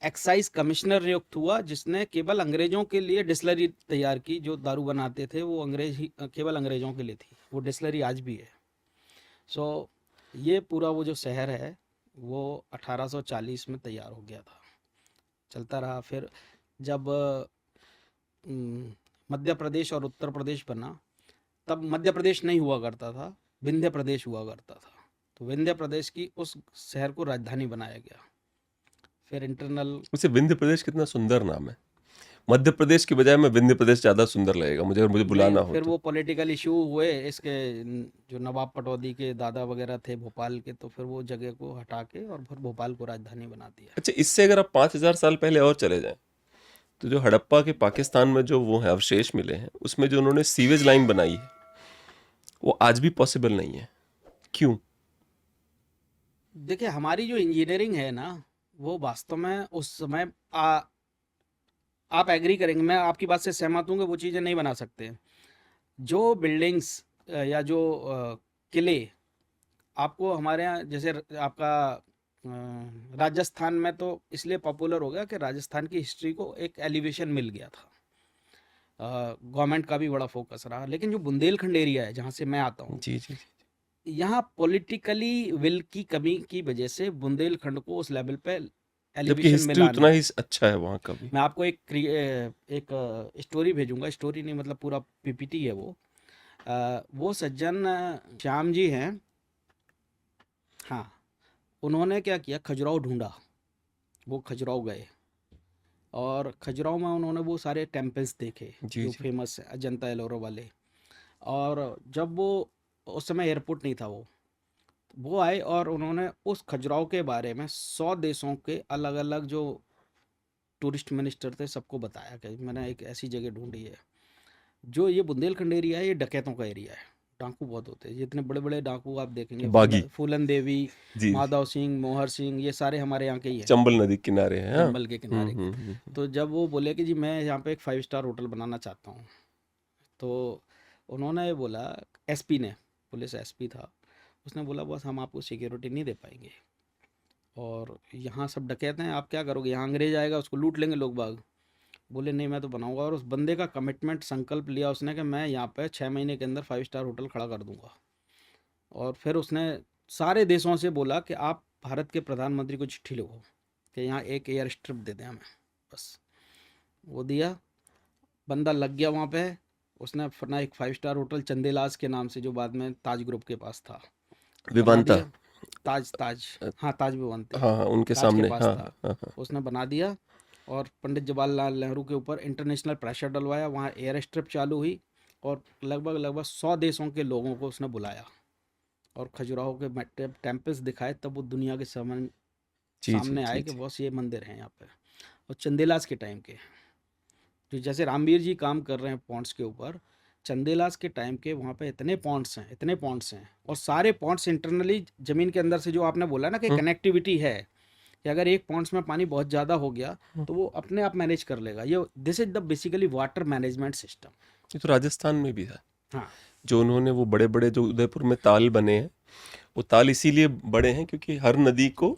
एक्साइज कमिश्नर नियुक्त हुआ, जिसने केवल अंग्रेजों के लिए डिस्लरी तैयार की। जो दारू बनाते थे वो अंग्रेज ही, केवल अंग्रेजों के लिए थी। वो डिस्लरी आज भी है। सो ये पूरा वो जो शहर है वो 1840 में तैयार हो गया था, चलता रहा। फिर जब मध्य प्रदेश और उत्तर प्रदेश बना, तब मध्य प्रदेश नहीं हुआ करता था, विंध्य प्रदेश हुआ करता था। तो विंध्य प्रदेश की उस शहर को राजधानी बनाया गया। फिर इंटरनल, वैसे विंध्य प्रदेश कितना सुंदर नाम है। मध्य प्रदेश की बजाय मैं विंध्य प्रदेश ज्यादा सुंदर लगेगा मुझे, अगर मुझे बुलाना नहीं, हो फिर तो। वो पॉलिटिकल इशू हुए इसके, जो नवाब पटौदी के दादा वगैरह थे भोपाल के, तो फिर वो जगह को हटा के और फिर भोपाल को राजधानी बना दिया। अच्छा, इससे अगर आप 5000 साल पहले और चले जाएं, तो जो हड़प्पा के पाकिस्तान में जो वो है अवशेष मिले हैं, उसमें जो उन्होंने सीवेज लाइन बनाई है वो आज भी पॉसिबल नहीं है। क्यों? देखिए, हमारी जो इंजीनियरिंग है ना, वो वास्तव में उस समय आप एग्री करेंगे, मैं आपकी बात से सहमत हूँ कि वो चीज़ें नहीं बना सकते। जो बिल्डिंग्स या जो किले आपको हमारे यहाँ, जैसे आपका राजस्थान में तो इसलिए पॉपुलर हो गया कि राजस्थान की हिस्ट्री को एक एलिवेशन मिल गया था, गवर्नमेंट का भी बड़ा फोकस रहा। लेकिन जो बुंदेलखंड एरिया है जहाँ से मैं आता हूँ, जी जी जी। यहाँ पॉलिटिकली विल की कमी की वजह से बुंदेलखंड को उस लेवल पे जबकि एलिवेशन हिस्ट्री मिला उतना नहीं। ही अच्छा है वहाँ का भी। मैं आपको एक स्टोरी भेजूंगा, स्टोरी नहीं मतलब पूरा पीपीटी है वो सज्जन श्याम जी हैं। हाँ, उन्होंने क्या किया, खजुराहो ढूंढा। वो खजुराहो गए और खजुराहो में उन्होंने वो सारे टेम्पल्स देखे जी जो जी। फेमस है, अजंता एलोरा वाले। और जब वो उस समय एयरपोर्ट नहीं था, वो आए और उन्होंने उस खजुराहो के बारे में 100 देशों के अलग अलग जो टूरिस्ट मिनिस्टर थे सबको बताया कि मैंने एक ऐसी जगह ढूंढी है। जो ये बुंदेलखंड एरिया है, ये डकैतों का एरिया है, डाकू बहुत होते हैं। जितने बड़े बड़े डाकू आप देखेंगे, बागी। फूलन देवी, जी। माधव सिंह, मोहर सिंह, ये सारे हमारे यहाँ के ही हैं, चंबल नदी के किनारे है, हाँ। चंबल के किनारे के। तो जब वो बोले कि जी मैं यहाँ पे एक 5 स्टार होटल बनाना चाहता हूँ, तो उन्होंने बोला, एसपी ने, पुलिस एसपी था, उसने बोला बस हम आपको सिक्योरिटी नहीं दे पाएंगे, और यहाँ सब डकैत हैं, आप क्या करोगे, यहाँ अंग्रेज आएगा उसको लूट लेंगे लोग बाग। बोले नहीं मैं तो बनाऊंगा, और उस बंदे का कमिटमेंट, संकल्प लिया उसने कि मैं यहाँ पे 6 महीने के अंदर 5 स्टार होटल खड़ा कर दूंगा। और फिर उसने सारे देशों से बोला कि आप भारत के प्रधानमंत्री को चिट्ठी लिखो कि यहाँ एक एयर स्ट्रिप दे दें हमें, बस। वो दिया, बंदा लग गया वहाँ पे। उसने अपना एक 5 स्टार होटल चंदेलास के नाम से, जो बाद में ताज ग्रुप के पास था, बना विमानता। दिया। ताज ताज, हाँ ताज विमानते, हाँ हाँ, उनके ताज के सामने, पास हाँ था, हाँ हाँ। उसने बना दिया। और पंडित जवाहरलाल नेहरू के ऊपर इंटरनेशनल प्रेशर डलवाया, वहाँ एयर स्ट्रिप चालू हुई, और लगभग लगभग 100 देशों के लोगों को उसने बुलाया और खजुराहो के टेम्पल्स दिखाए, तब वो दुनिया के जी जी सामने आए जी कि जी। बस ये मंदिर हैं यहाँ पे। और चंदेलास के टाइम के, जो जैसे रामवीर जी काम कर रहे हैं पॉन्ड्स के ऊपर, चंदेलास के टाइम के वहाँ पे इतने पॉन्ड्स हैं, इतने पॉन्ड्स हैं, और सारे पॉन्ड्स इंटरनली ज़मीन के अंदर से, जो आपने बोला ना कि कनेक्टिविटी है, कि अगर एक पॉन्ड्स में पानी बहुत ज़्यादा हो गया तो वो अपने आप मैनेज कर लेगा। ये this is the basically water management system. ये तो राजस्थान में भी है, हाँ जो उन्होंने वो बड़े बड़े जो उदयपुर में ताल बने हैं, वो ताल इसीलिए बड़े हैं क्योंकि हर नदी को,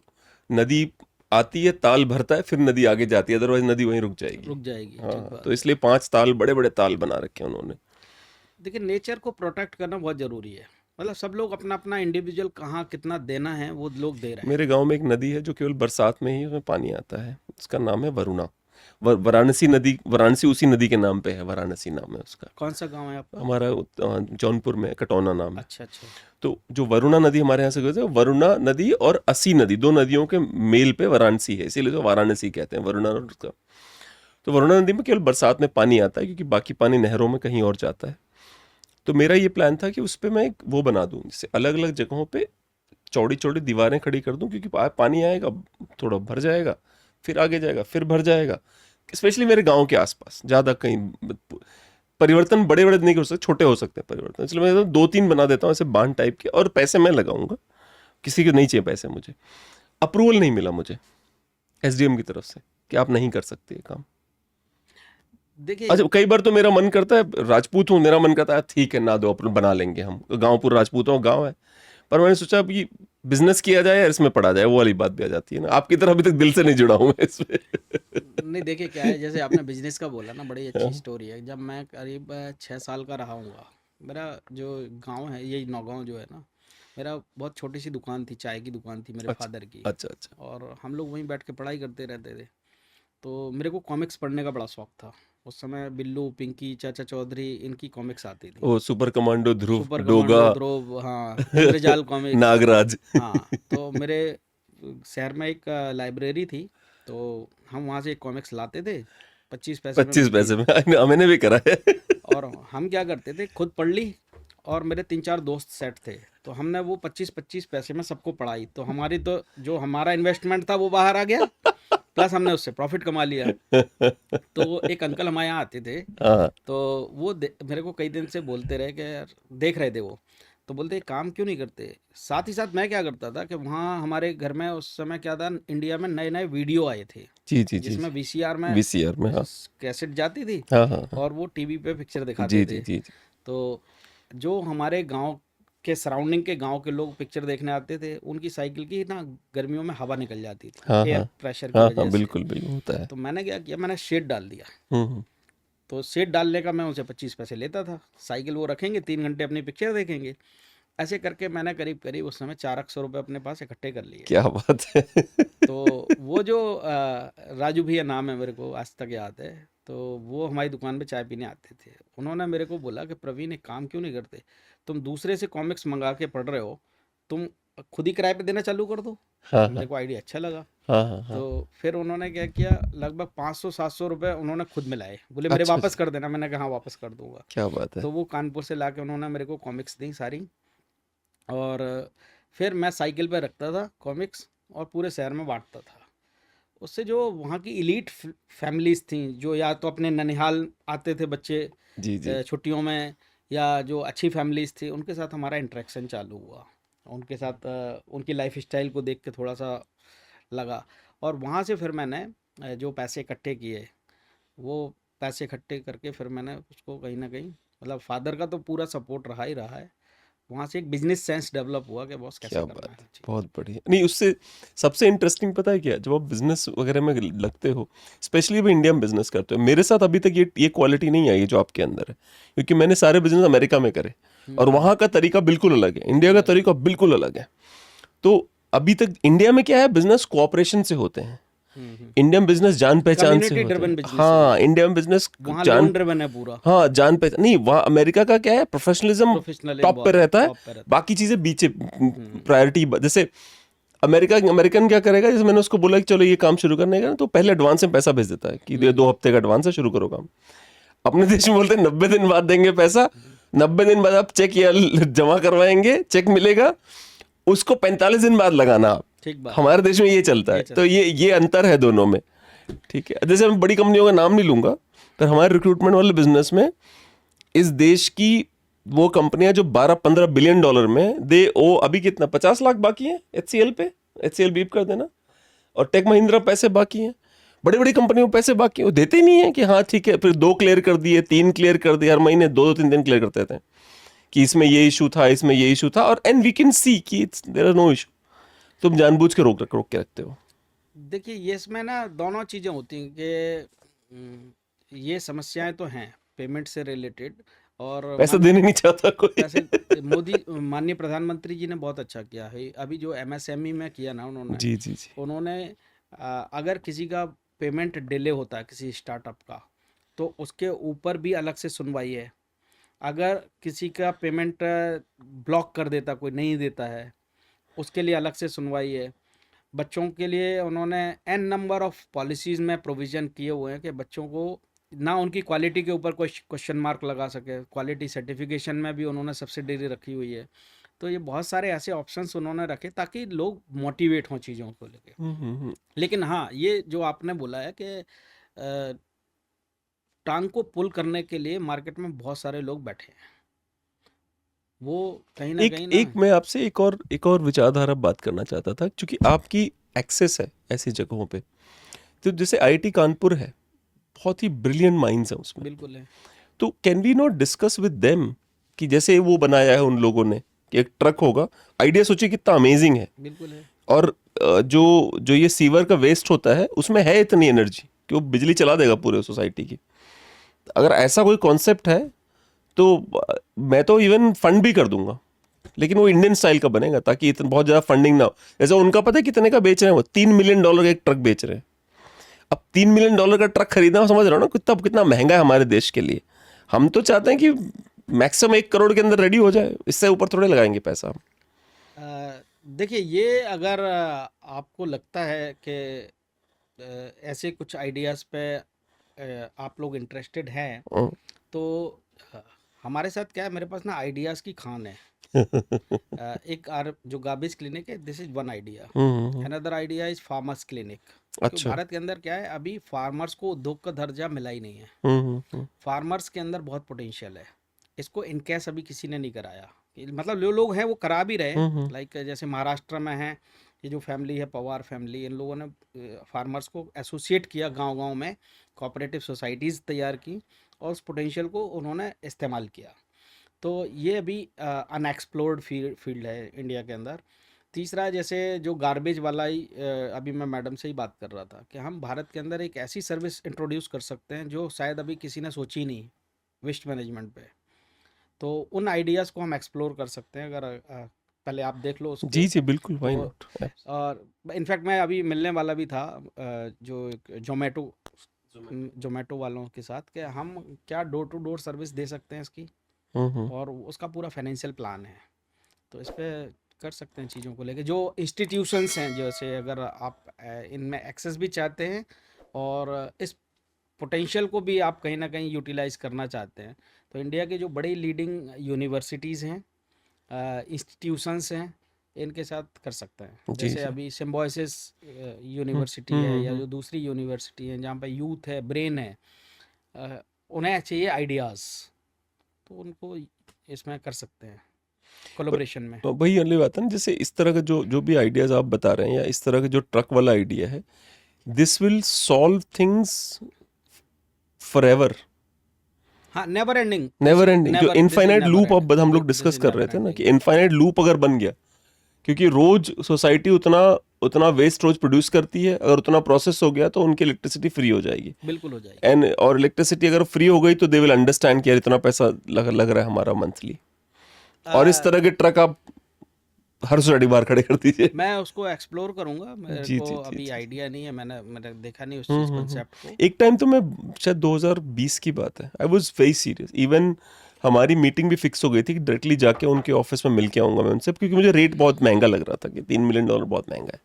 नदी आती है, ताल भरता है, फिर नदी आगे जाती है, अदरवाइज नदी वहीं रुक जाएगी। रुक जाएगी, ठीक हाँ, बात तो है। इसलिए 5 ताल, बड़े बड़े ताल बना रखे हैं उन्होंने। देखिए नेचर को प्रोटेक्ट करना बहुत ज़रूरी है, मतलब सब लोग अपना अपना इंडिविजुअल कहाँ कितना देना है वो लोग दे रहे हैं। मेरे गांव में एक नदी है जो केवल बरसात में ही उसमें पानी आता है, उसका नाम है वरुणा। वाराणसी नदी, वाराणसी उसी नदी के नाम पे है, वाराणसी नाम है उसका। कौन सा गांव है आपका? हमारा जौनपुर में कटौना नाम है। अच्छा अच्छा। तो जो वरुणा नदी हमारे यहाँ से गुजरती है, वरुणा नदी और असी नदी, दो नदियों के मेल पे वाराणसी है, इसीलिए तो वाराणसी कहते हैं, वरुणा और उसका। तो वरुणा नदी में केवल बरसात में पानी आता है, क्योंकि बाकी पानी नहरों में कहीं और जाता है। तो मेरा ये प्लान था कि उस पर मैं एक वो बना दूं, जिससे अलग अलग जगहों पे चौड़ी चौड़ी दीवारें खड़ी कर दूं, क्योंकि पानी आएगा, थोड़ा भर जाएगा, फिर आगे जाएगा, फिर भर जाएगा। स्पेशली मेरे गांव के आसपास ज़्यादा कहीं परिवर्तन बड़े बड़े नहीं हो सकते, छोटे हो सकते हैं परिवर्तन, इसलिए मैं 2-3 बना देता हूँ ऐसे बांध टाइप के, और पैसे मैं लगाऊंगा, किसी को नहीं चाहिए पैसे मुझे। अप्रूवल नहीं मिला मुझे एसडीएम की तरफ से कि आप नहीं कर सकते ये काम। देखिए अच्छा, कई बार तो मेरा मन करता है, राजपूत हूँ, मेरा मन करता है ठीक है ना दो, अपन बना लेंगे, हम गांव पूरा राजपूतों का गांव है, पर मैंने सोचा अब ये बिजनेस किया जाए या इसमें पड़ा जाए, वो वाली बात भी आ जाती है ना। आपकी तरह अभी तक दिल से नहीं जुड़ा हूं मैं इसमें। नहीं, देखिए क्या है, जैसे आपने बिजनेस का बोला ना, बड़ी अच्छी स्टोरी है। जब मैं करीब 6 साल का रहा हूँगा, मेरा जो गांव है, यही नौगांव जो है ना, मेरा बहुत छोटी सी दुकान थी, चाय की दुकान थी मेरे अच्छा फादर की, अच्छा अच्छा। और हम लोग वहीं बैठ के पढ़ाई करते रहते थे। तो मेरे को कॉमिक्स पढ़ने का बड़ा शौक था। उस समय बिल्लू, पिंकी, चाचा चौधरी, इनकी कॉमिक्स आती थी। ओ, सुपर कमांडो ध्रुव, सुपर डोगा, कमांडो, ध्रुव, हाँ, इंद्रजाल कॉमिक्स। नागराज। हाँ, तो मेरे शहर में एक लाइब्रेरी थी, तो हम वहाँ से एक कॉमिक्स लाते थे, 25 पैसे में 25 मिलती पैसे थी। में मैंने भी करा है। और हम क्या करते थे, खुद पढ़ ली, और मेरे 3-4 दोस्त सेट थे, तो हमने वो 25-25 पैसे में सबको पढ़ाई। तो हमारी तो जो हमारा इन्वेस्टमेंट था वो बाहर आ गया, प्लस हमने उससे प्रॉफिट कमा लिया। तो एक अंकल हमारे यहाँ आते थे, हाँ तो वो मेरे को कई दिन से बोलते रहे कि यार, देख रहे थे वो, तो बोलते "एक काम क्यों नहीं करते"। साथ ही साथ मैं क्या करता था कि वहाँ हमारे घर में उस समय क्या था, इंडिया में नए नए वीडियो आए थे, जी जी जी। जिसमें वीसीआर में वीसीआर में, हाँ कैसेट जाती थी, हाँ हाँ हाँ। और वो टीवी पे पिक्चर दिखाते जी जी थे। जी जी। तो जो हमारे गांव के सराउंडिंग के गांव के लोग पिक्चर देखने आते थे, उनकी साइकिल की ना गर्मियों में हवा निकल जाती थी, हाँ एयर हाँ प्रेशर की हाँ हाँ, वजह से। बिल्कुल बिल्कुल होता है। तो मैंने क्या किया, मैंने शेड डाल दिया। हम्म। तो शेड डालने का मैं उनसे 25 पैसे लेता था, साइकिल वो रखेंगे, 3 घंटे अपनी पिक्चर देखेंगे। ऐसे करके मैंने करीब करीब उस समय 400 रुपये अपने पास इकट्ठे कर लिए। क्या बात है। तो वो जो राजू भैया नाम है, मेरे को आज तक याद है, तो वो हमारी दुकान पे चाय पीने आते थे। उन्होंने मेरे को बोला कि प्रवीण, एक काम क्यों नहीं करते, तुम दूसरे से कॉमिक्स मंगा के पढ़ रहे हो, तुम खुद ही किराए पे देना चालू कर दो। हाँ मेरे हाँ को आइडिया अच्छा लगा। हाँ हाँ हाँ। तो फिर उन्होंने क्या किया, लगभग 500-700 रुपए उन्होंने खुद मिलाए, बोले मेरे अच्छा वापस अच्छा, कर देना। मैंने कहा हाँ वापस कर दूंगा। क्या बात है। तो वो कानपुर से लाके उन्होंने मेरे को कॉमिक्स दी सारी। और फिर मैं साइकिल पे रखता था कॉमिक्स और पूरे शहर में बांटता था। उससे जो वहाँ की इलीट फैमिलीज थी, जो या तो अपने ननिहाल आते थे बच्चे जी जी। छुट्टियों में, या जो अच्छी फैमिलीज थी, उनके साथ हमारा इंटरेक्शन चालू हुआ। उनके साथ उनकी लाइफ स्टाइल को देख के थोड़ा सा लगा। और वहाँ से फिर मैंने जो पैसे इकट्ठे किए, वो पैसे इकट्ठे करके फिर मैंने उसको कहीं ना कहीं, मतलब फादर का तो पूरा सपोर्ट रहा ही रहा है, वहाँ से एक बिजनेस सेंस डेवलप हुआ कि बॉस कैसे क्या करना बात है, है चीज़। बहुत बढ़िया। नहीं, उससे सबसे इंटरेस्टिंग पता है क्या, जब आप बिजनेस वगैरह में लगते हो, स्पेशली अभी इंडिया में बिजनेस करते हो, मेरे साथ अभी तक ये क्वालिटी नहीं आई है जो आपके अंदर है, क्योंकि मैंने सारे बिजनेस अमेरिका में करे और वहाँ का तरीका बिल्कुल अलग है, इंडिया का तरीका बिल्कुल अलग है। तो अभी तक इंडिया में क्या है, बिजनेस कोऑपरेशन से होते हैं, इंडियन बिजनेस जान पहचान से कम्युनिटी होते ड्रिवन हैं। बिजनेस है, हाँ, इंडियन बिजनेस वहाँ जान, लोन ड्रिवन है पूरा। हाँ जान पहचान नहीं, वहाँ अमेरिका का क्या है, प्रोफेशनलिज्म प्रोफेशनलिज्म टॉप पे बहुत रहता है, टॉप पे रहता है। बाकी चीजें बीचे प्रायोरिटी। जैसे अमेरिकन क्या करेगा, जैसे मैंने उसको बोला कि चलो ये काम शुरू करने का, तो पहले एडवांस में पैसा भेज देता है कि ये 2 हफ्ते का एडवांस है, शुरू करो काम। अपने देश में बोलते हैं 90 दिन बाद देंगे पैसा, 90 दिन बाद आप चेक या जमा करवाएंगे, चेक मिलेगा, उसको 45 दिन बाद लगाना आप। ठीक बात है, हमारे देश में ये चलता ये है, तो चलता ये अंतर है दोनों में। ठीक है, जैसे मैं बड़ी कंपनियों का नाम नहीं लूंगा, पर हमारे रिक्रूटमेंट वाले बिजनेस में इस देश की वो कंपनियां जो 12-15 बिलियन डॉलर में दे ओ, अभी कितना 50 लाख बाकी है HCL पे, HCL बीप कर देना, और टेक महिंद्रा पैसे बाकी हैं, बड़ी बड़ी कंपनियों में पैसे बाकी हैं, वो देते नहीं है कि हाँ ठीक है, फिर 2 क्लियर कर दिए, 3 क्लियर कर दिए, हर महीने 2-2 3 दिन क्लियर करते थे कि इसमें ये इशू था, इसमें ये इशू था, और एंड वी कैन सी कि देयर आर नो इशू। तुम जानबूझ के रोक के रखते हो। देखिए ये इसमें ना दोनों चीज़ें होती हैं कि ये समस्याएं तो हैं पेमेंट से रिलेटेड। और पैसा देने नहीं चाहता कोई। पैसे मोदी माननीय प्रधानमंत्री जी ने बहुत अच्छा किया है, अभी जो MSME में किया ना उन्होंने। जी जी जी। उन्होंने अगर किसी का पेमेंट डिले होता है किसी स्टार्टअप का, तो उसके ऊपर भी अलग से सुनवाई है। अगर किसी का पेमेंट ब्लॉक कर देता, कोई नहीं देता है, उसके लिए अलग से सुनवाई है। बच्चों के लिए उन्होंने एन नंबर ऑफ पॉलिसीज़ में प्रोविज़न किए हुए हैं कि बच्चों को ना उनकी क्वालिटी के ऊपर कोई क्वेश्चन मार्क लगा सके। क्वालिटी सर्टिफिकेशन में भी उन्होंने सब्सिडी रखी हुई है। तो ये बहुत सारे ऐसे ऑप्शंस उन्होंने रखे ताकि लोग मोटिवेट हों चीज़ों को लेके। लेकिन हाँ, ये जो आपने बोला है कि टांग को पुल करने के लिए मार्केट में बहुत सारे लोग बैठे हैं, वो कहीं ना एक कहीं ना। एक मैं आपसे एक और विचारधारा बात करना चाहता था, क्योंकि आपकी एक्सेस है ऐसी जगहों पे, तो जैसे IIT कानपुर है, बहुत ही ब्रिलियंट माइंड्स हैं उसमें, बिल्कुल है। तो can we not discuss with them कि जैसे वो बनाया है उन लोगों ने कि एक ट्रक होगा, आइडिया सोचिए कितना अमेजिंग है, बिल्कुल है। और जो जो ये सीवर का वेस्ट होता है उसमें है इतनी एनर्जी कि वो बिजली चला देगा पूरे सोसाइटी की। अगर ऐसा कोई कॉन्सेप्ट है तो मैं तो इवन फंड भी कर दूंगा, लेकिन वो इंडियन स्टाइल का बनेगा, ताकि इतना बहुत ज्यादा फंडिंग ना हो। जैसे उनका पता है कितने का बेच रहे हैं, वो $3 मिलियन का एक ट्रक बेच रहे हैं। अब $3 मिलियन का ट्रक खरीदना, समझ रहे हो ना कितना कितना महंगा है हमारे देश के लिए। हम तो चाहते हैं कि मैक्सिमम 1 करोड़ के अंदर रेडी हो जाए, इससे ऊपर थोड़े लगाएंगे पैसा हम। देखिए ये अगर आपको लगता है कि ऐसे कुछ आइडियाज़ पे आप लोग इंटरेस्टेड हैं, तो अ, हमारे साथ क्या है, मेरे पास ना आइडियाज़ की खान है। एक जो गार्बेज क्लिनिक है, this is one idea. Another idea is farmers clinic. अच्छा। भारत के अंदर क्या है, अभी फार्मर्स को उद्योग का दर्जा मिला ही नहीं है। फार्मर्स के अंदर बहुत पोटेंशियल है, इसको इनकेस अभी किसी ने नहीं कराया। मतलब जो लोग हैं वो करा भी रहे हैं, लाइक जैसे महाराष्ट्र में है, ये जो फैमिली है पवार फैमिली, इन लोगों ने फार्मर्स को एसोसिएट किया, गांव-गांव में कोऑपरेटिव सोसाइटीज़ तैयार की और उस पोटेंशियल को उन्होंने इस्तेमाल किया। तो ये अभी अनएक्सप्लोर्ड फील्ड है इंडिया के अंदर। तीसरा, जैसे जो गार्बेज वाला ही अभी मैं मैडम से ही बात कर रहा था कि हम भारत के अंदर एक ऐसी सर्विस इंट्रोड्यूस कर सकते हैं जो शायद अभी किसी ने सोची नहीं, वेस्ट मैनेजमेंट पे। तो उन आइडियाज़ को हम एक्सप्लोर कर सकते हैं, अगर पहले आप देख लो उसको। जी जी बिल्कुल, व्हाई तो नॉट। और इनफैक्ट मैं अभी मिलने वाला भी था जो जोमेटो वालों के साथ, कि हम क्या डोर टू डोर सर्विस दे सकते हैं इसकी, और उसका पूरा फाइनेंशियल प्लान है। तो इस पे कर सकते हैं चीज़ों को लेके। जो इंस्टीट्यूशंस हैं, जैसे अगर आप इनमें एक्सेस भी चाहते हैं और इस पोटेंशियल को भी आप कहीं ना कहीं यूटिलाइज करना चाहते हैं, तो इंडिया की जो बड़ी लीडिंग यूनिवर्सिटीज़ हैं, इंस्टीट्यूशंस हैं, इनके साथ कर सकते हैं। जी जैसे जी। अभी सिम्बोसिस यूनिवर्सिटी है, या हम्म। जो दूसरी यूनिवर्सिटी है जहाँ पे यूथ है, ब्रेन है, उन्हें चाहिए आइडियाज़, तो उनको इसमें कर सकते हैं कोलैबोरेशन में। तो वही वाली बात है ना, जैसे इस तरह का जो जो भी आइडियाज आप बता रहे हैं, या इस तरह का जो ट्रक वाला आइडिया है, this will solve things for ever. हाँ, नेवर एंडिंग, नेवर एंडिंग, जो this is infinite never loop ending, अब हम लोग दिस डिस्कस इज कर रहे नेवर थे ना, एंडिंग। कि इनफाइनाइट लूप अगर बन गया, क्योंकि रोज सोसाइटी उतना उतना वेस्ट रोज प्रोड्यूस करती है, अगर उतना प्रोसेस हो गया तो उनकी इलेक्ट्रिसिटी फ्री हो जाएगी। बिल्कुल हो जाएगी। एंड और इलेक्ट्रिसिटी अगर फ्री हो गई तो दे विल अंडरस्टैंड कि यार इतना पैसा लग रहा है हमारा मंथली। और इस अ, तरह के ट्रक आप हर सोसाइटी बाहर खड़े कर दीजिए। मैं उसको एक्सप्लोर करूंगा, मेरे जी को जी जी अभी जी। आइडिया नहीं है, मैंने देखा नहीं उस चीज़ हम्म। कंसेप्ट को। एक टाइम तो मैं, शायद 2020 की बात है, I was very serious. Even हमारी मीटिंग भी फिक्स हो गई थी कि डायरेक्टली जाके उनके ऑफिस में मिल के आऊंगा मैं उनसे, क्योंकि मुझे रेट बहुत महंगा लग रहा था कि $3 मिलियन बहुत महंगा है।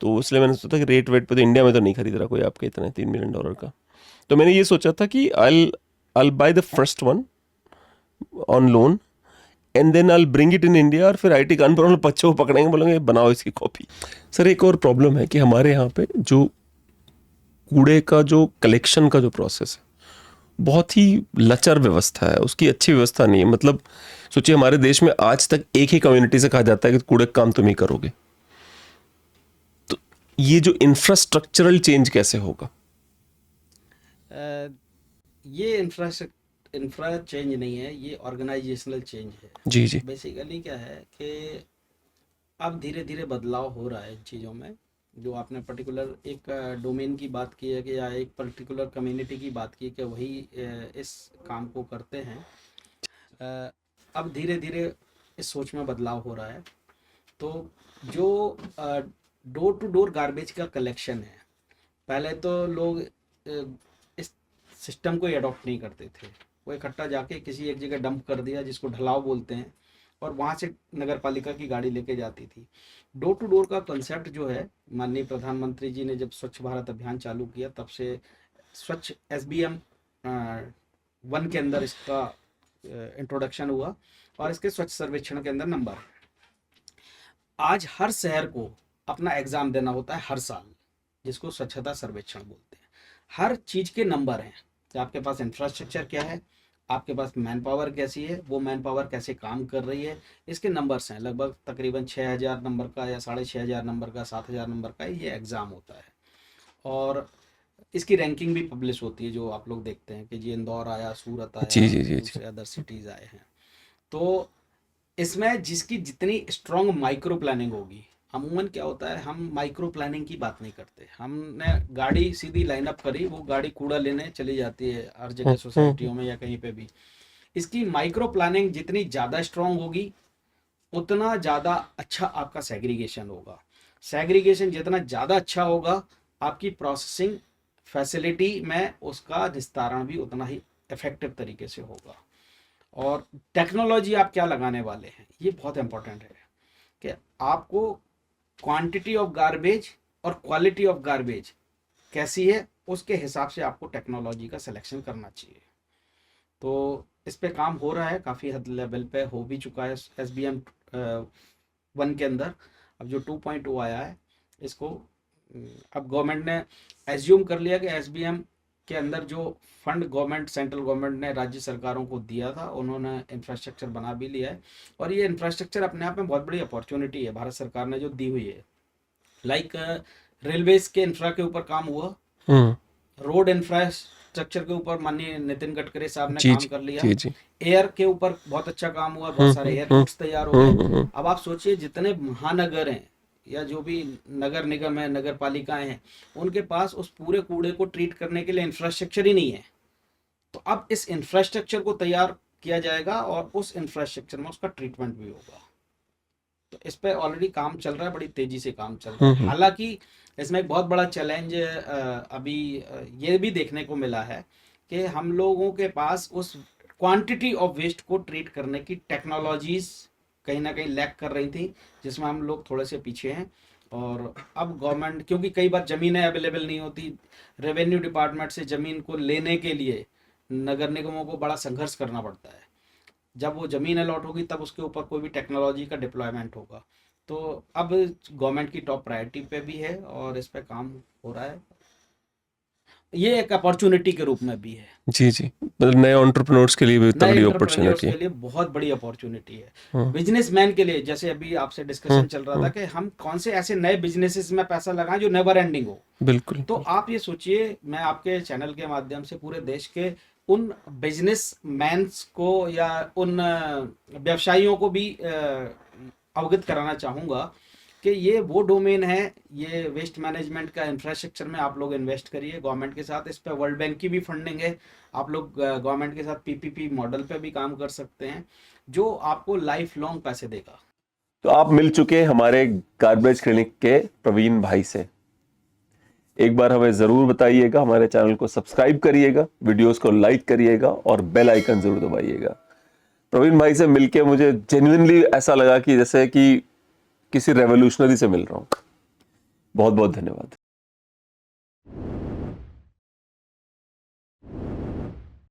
तो इसलिए मैंने सोचा कि रेट वेट पे तो इंडिया में तो नहीं खरीद रहा कोई आपके इतने $3 मिलियन का। तो मैंने ये सोचा था कि I buy the first one on loan, and then I bring it in India. और फिर आईटी कानपुर वाले बच्चों को पकड़ेंगे, बोलेंगे बनाओ इसकी कॉपी। सर एक और प्रॉब्लम है कि हमारे यहाँ पे जो कूड़े का जो कलेक्शन का जो प्रोसेस है, बहुत ही लचर व्यवस्था है, उसकी अच्छी व्यवस्था नहीं है। मतलब सोचिए, हमारे देश में आज तक एक ही कम्युनिटी से कहा जाता है कि कूड़े का काम तुम ही करोगे। तो ये जो इंफ्रास्ट्रक्चरल चेंज कैसे होगा? अ, ये इंफ्रा चेंज नहीं है, ये ऑर्गेनाइजेशनल चेंज है। जी जी। बेसिकली क्या है कि अब धीरे धीरे बदलाव हो रहा है इन चीज़ों में। जो आपने पर्टिकुलर एक डोमेन की बात की है, कि या एक पर्टिकुलर कम्युनिटी की बात की, कि वही इस काम को करते हैं। अब धीरे धीरे इस सोच में बदलाव हो रहा है। तो जो डोर टू डोर गार्बेज का कलेक्शन है, पहले तो लोग इस सिस्टम को अडॉप्ट नहीं करते थे। वो इकट्ठा जाके किसी एक जगह डंप कर दिया, जिसको ढलाव बोलते हैं, और वहाँ से नगर पालिका की गाड़ी लेके जाती थी। डोर टू डोर का कंसेप्ट जो है, माननीय प्रधानमंत्री जी ने जब स्वच्छ भारत अभियान चालू किया, तब से स्वच्छ SBM 1 के अंदर इसका इंट्रोडक्शन हुआ, और इसके स्वच्छ सर्वेक्षण के अंदर नंबर। आज हर शहर को अपना एग्जाम देना होता है हर साल, जिसको स्वच्छता सर्वेक्षण बोलते हैं। हर चीज के नंबर हैं, कि आपके पास इंफ्रास्ट्रक्चर क्या है, आपके पास मैन पावर कैसी है, वो मैन पावर कैसे काम कर रही है, इसके नंबर्स हैं। लगभग तकरीबन 6000 नंबर का, या 6500 नंबर का, 7000 नंबर का ये एग्ज़ाम होता है। और इसकी रैंकिंग भी पब्लिश होती है, जो आप लोग देखते हैं कि जी इंदौर आया, सूरत आया, जी जी जी जी। दूसरे अदर सिटीज़ आए हैं। तो इसमें जिसकी जितनी स्ट्रॉन्ग माइक्रो प्लानिंग होगी, अमूमन क्या होता है, हम माइक्रो प्लानिंग की बात नहीं करते। हमने गाड़ी सीधी लाइनअप करी, वो गाड़ी कूड़ा लेने चली जाती है हर जगह, सोसाइटियों में या कहीं पे भी। इसकी माइक्रो प्लानिंग जितनी ज़्यादा स्ट्रॉन्ग होगी, उतना ज़्यादा अच्छा आपका सेग्रीगेशन होगा। सेग्रीगेशन जितना ज़्यादा अच्छा होगा, आपकी प्रोसेसिंग फैसिलिटी में उसका निस्तारण भी उतना ही इफेक्टिव तरीके से होगा। और टेक्नोलॉजी आप क्या लगाने वाले हैं, ये बहुत इंपॉर्टेंट है, कि आपको क्वांटिटी ऑफ गार्बेज और क्वालिटी ऑफ गार्बेज कैसी है, उसके हिसाब से आपको टेक्नोलॉजी का सिलेक्शन करना चाहिए। तो इस पे काम हो रहा है, काफ़ी हद लेवल पे हो भी चुका है SBM 1 के अंदर। अब जो 2.0 आया है, इसको अब गवर्नमेंट ने एज्यूम कर लिया कि SBM के अंदर जो फंड गवर्नमेंट, सेंट्रल गवर्नमेंट ने राज्य सरकारों को दिया था, उन्होंने इंफ्रास्ट्रक्चर बना भी लिया है। और ये इंफ्रास्ट्रक्चर अपने आप में बहुत बड़ी अपॉर्चुनिटी है भारत सरकार ने जो दी हुई है। लाइक रेलवेज के इंफ्रा के ऊपर काम हुआ, रोड इंफ्रास्ट्रक्चर के ऊपर माननीय नितिन गडकरी साहब ने जी काम जी कर लिया। जी जी। एयर के ऊपर बहुत अच्छा काम हुआ, बहुत सारे एयरपोर्ट्स तैयार हो गए। अब आप सोचिए, जितने महानगर हैं या जो भी नगर निगम है, नगर पालिकाएं हैं, उनके पास उस पूरे कूड़े को ट्रीट करने के लिए इंफ्रास्ट्रक्चर ही नहीं है। तो अब इस इंफ्रास्ट्रक्चर को तैयार किया जाएगा, और उस इंफ्रास्ट्रक्चर में उसका ट्रीटमेंट भी होगा। तो इस पे ऑलरेडी काम चल रहा है, बड़ी तेजी से काम चल रहा है। हालांकि इसमें एक बहुत बड़ा चैलेंज अभी ये भी देखने को मिला है, कि हम लोगों के पास उस क्वांटिटी ऑफ वेस्ट को ट्रीट करने की टेक्नोलॉजीज कहीं ना कहीं लैग कर रही थी, जिसमें हम लोग थोड़े से पीछे हैं। और अब गवर्नमेंट, क्योंकि कई बार ज़मीनें अवेलेबल नहीं होती, रेवेन्यू डिपार्टमेंट से ज़मीन को लेने के लिए नगर निगमों को बड़ा संघर्ष करना पड़ता है। जब वो ज़मीन अलॉट होगी तब उसके ऊपर कोई भी टेक्नोलॉजी का डिप्लॉयमेंट होगा। तो अब गवर्नमेंट की टॉप प्रायोरिटी पे भी है और इस पे काम हो रहा है। ये एक अपॉर्चुनिटी के रूप में भी है, जी जी, मतलब नए एंटरप्रेन्योर्स के लिए भी नए तगड़ी एंटरप्रेन्योर्स अपॉर्चुनिटी के है। लिए बहुत बड़ी अपॉर्चुनिटी है। हम्म, बिजनेसमैन के लिए, जैसे अभी आपसे डिस्कशन चल रहा था कि हम कौन से ऐसे नए बिजनेसेस में पैसा लगाएं जो नेवर एंडिंग हो। बिल्कुल। तो आप ये सोचिए, मैं आपके चैनल के माध्यम से पूरे देश के उन बिजनेसमैन्स को या उन व्यवसायियों को भी अवगत कराना चाहूँगा कि ये वो डोमेन है, ये वेस्ट मैनेजमेंट का इंफ्रास्ट्रक्चर में आप लोग इन्वेस्ट करिए गवर्नमेंट के साथ। इस पे वर्ल्ड बैंक की भी फंडिंग है, आप लोग गवर्नमेंट के साथ पीपीपी मॉडल पे भी काम कर सकते हैं, जो आपको लाइफ लॉन्ग पैसे देगा। तो आप मिल चुके हैं हमारे गार्बेज क्लिनिक के प्रवीण भाई से। एक बार हमें जरूर बताइएगा, हमारे चैनल को सब्सक्राइब करिएगा, वीडियोस को लाइक करिएगा और बेल आइकन जरूर दबाइएगा। प्रवीण भाई से मिलके मुझे जेन्युइनली ऐसा लगा कि जैसे कि किसी रेवोल्यूशनरी से मिल रहा हूं। बहुत बहुत धन्यवाद।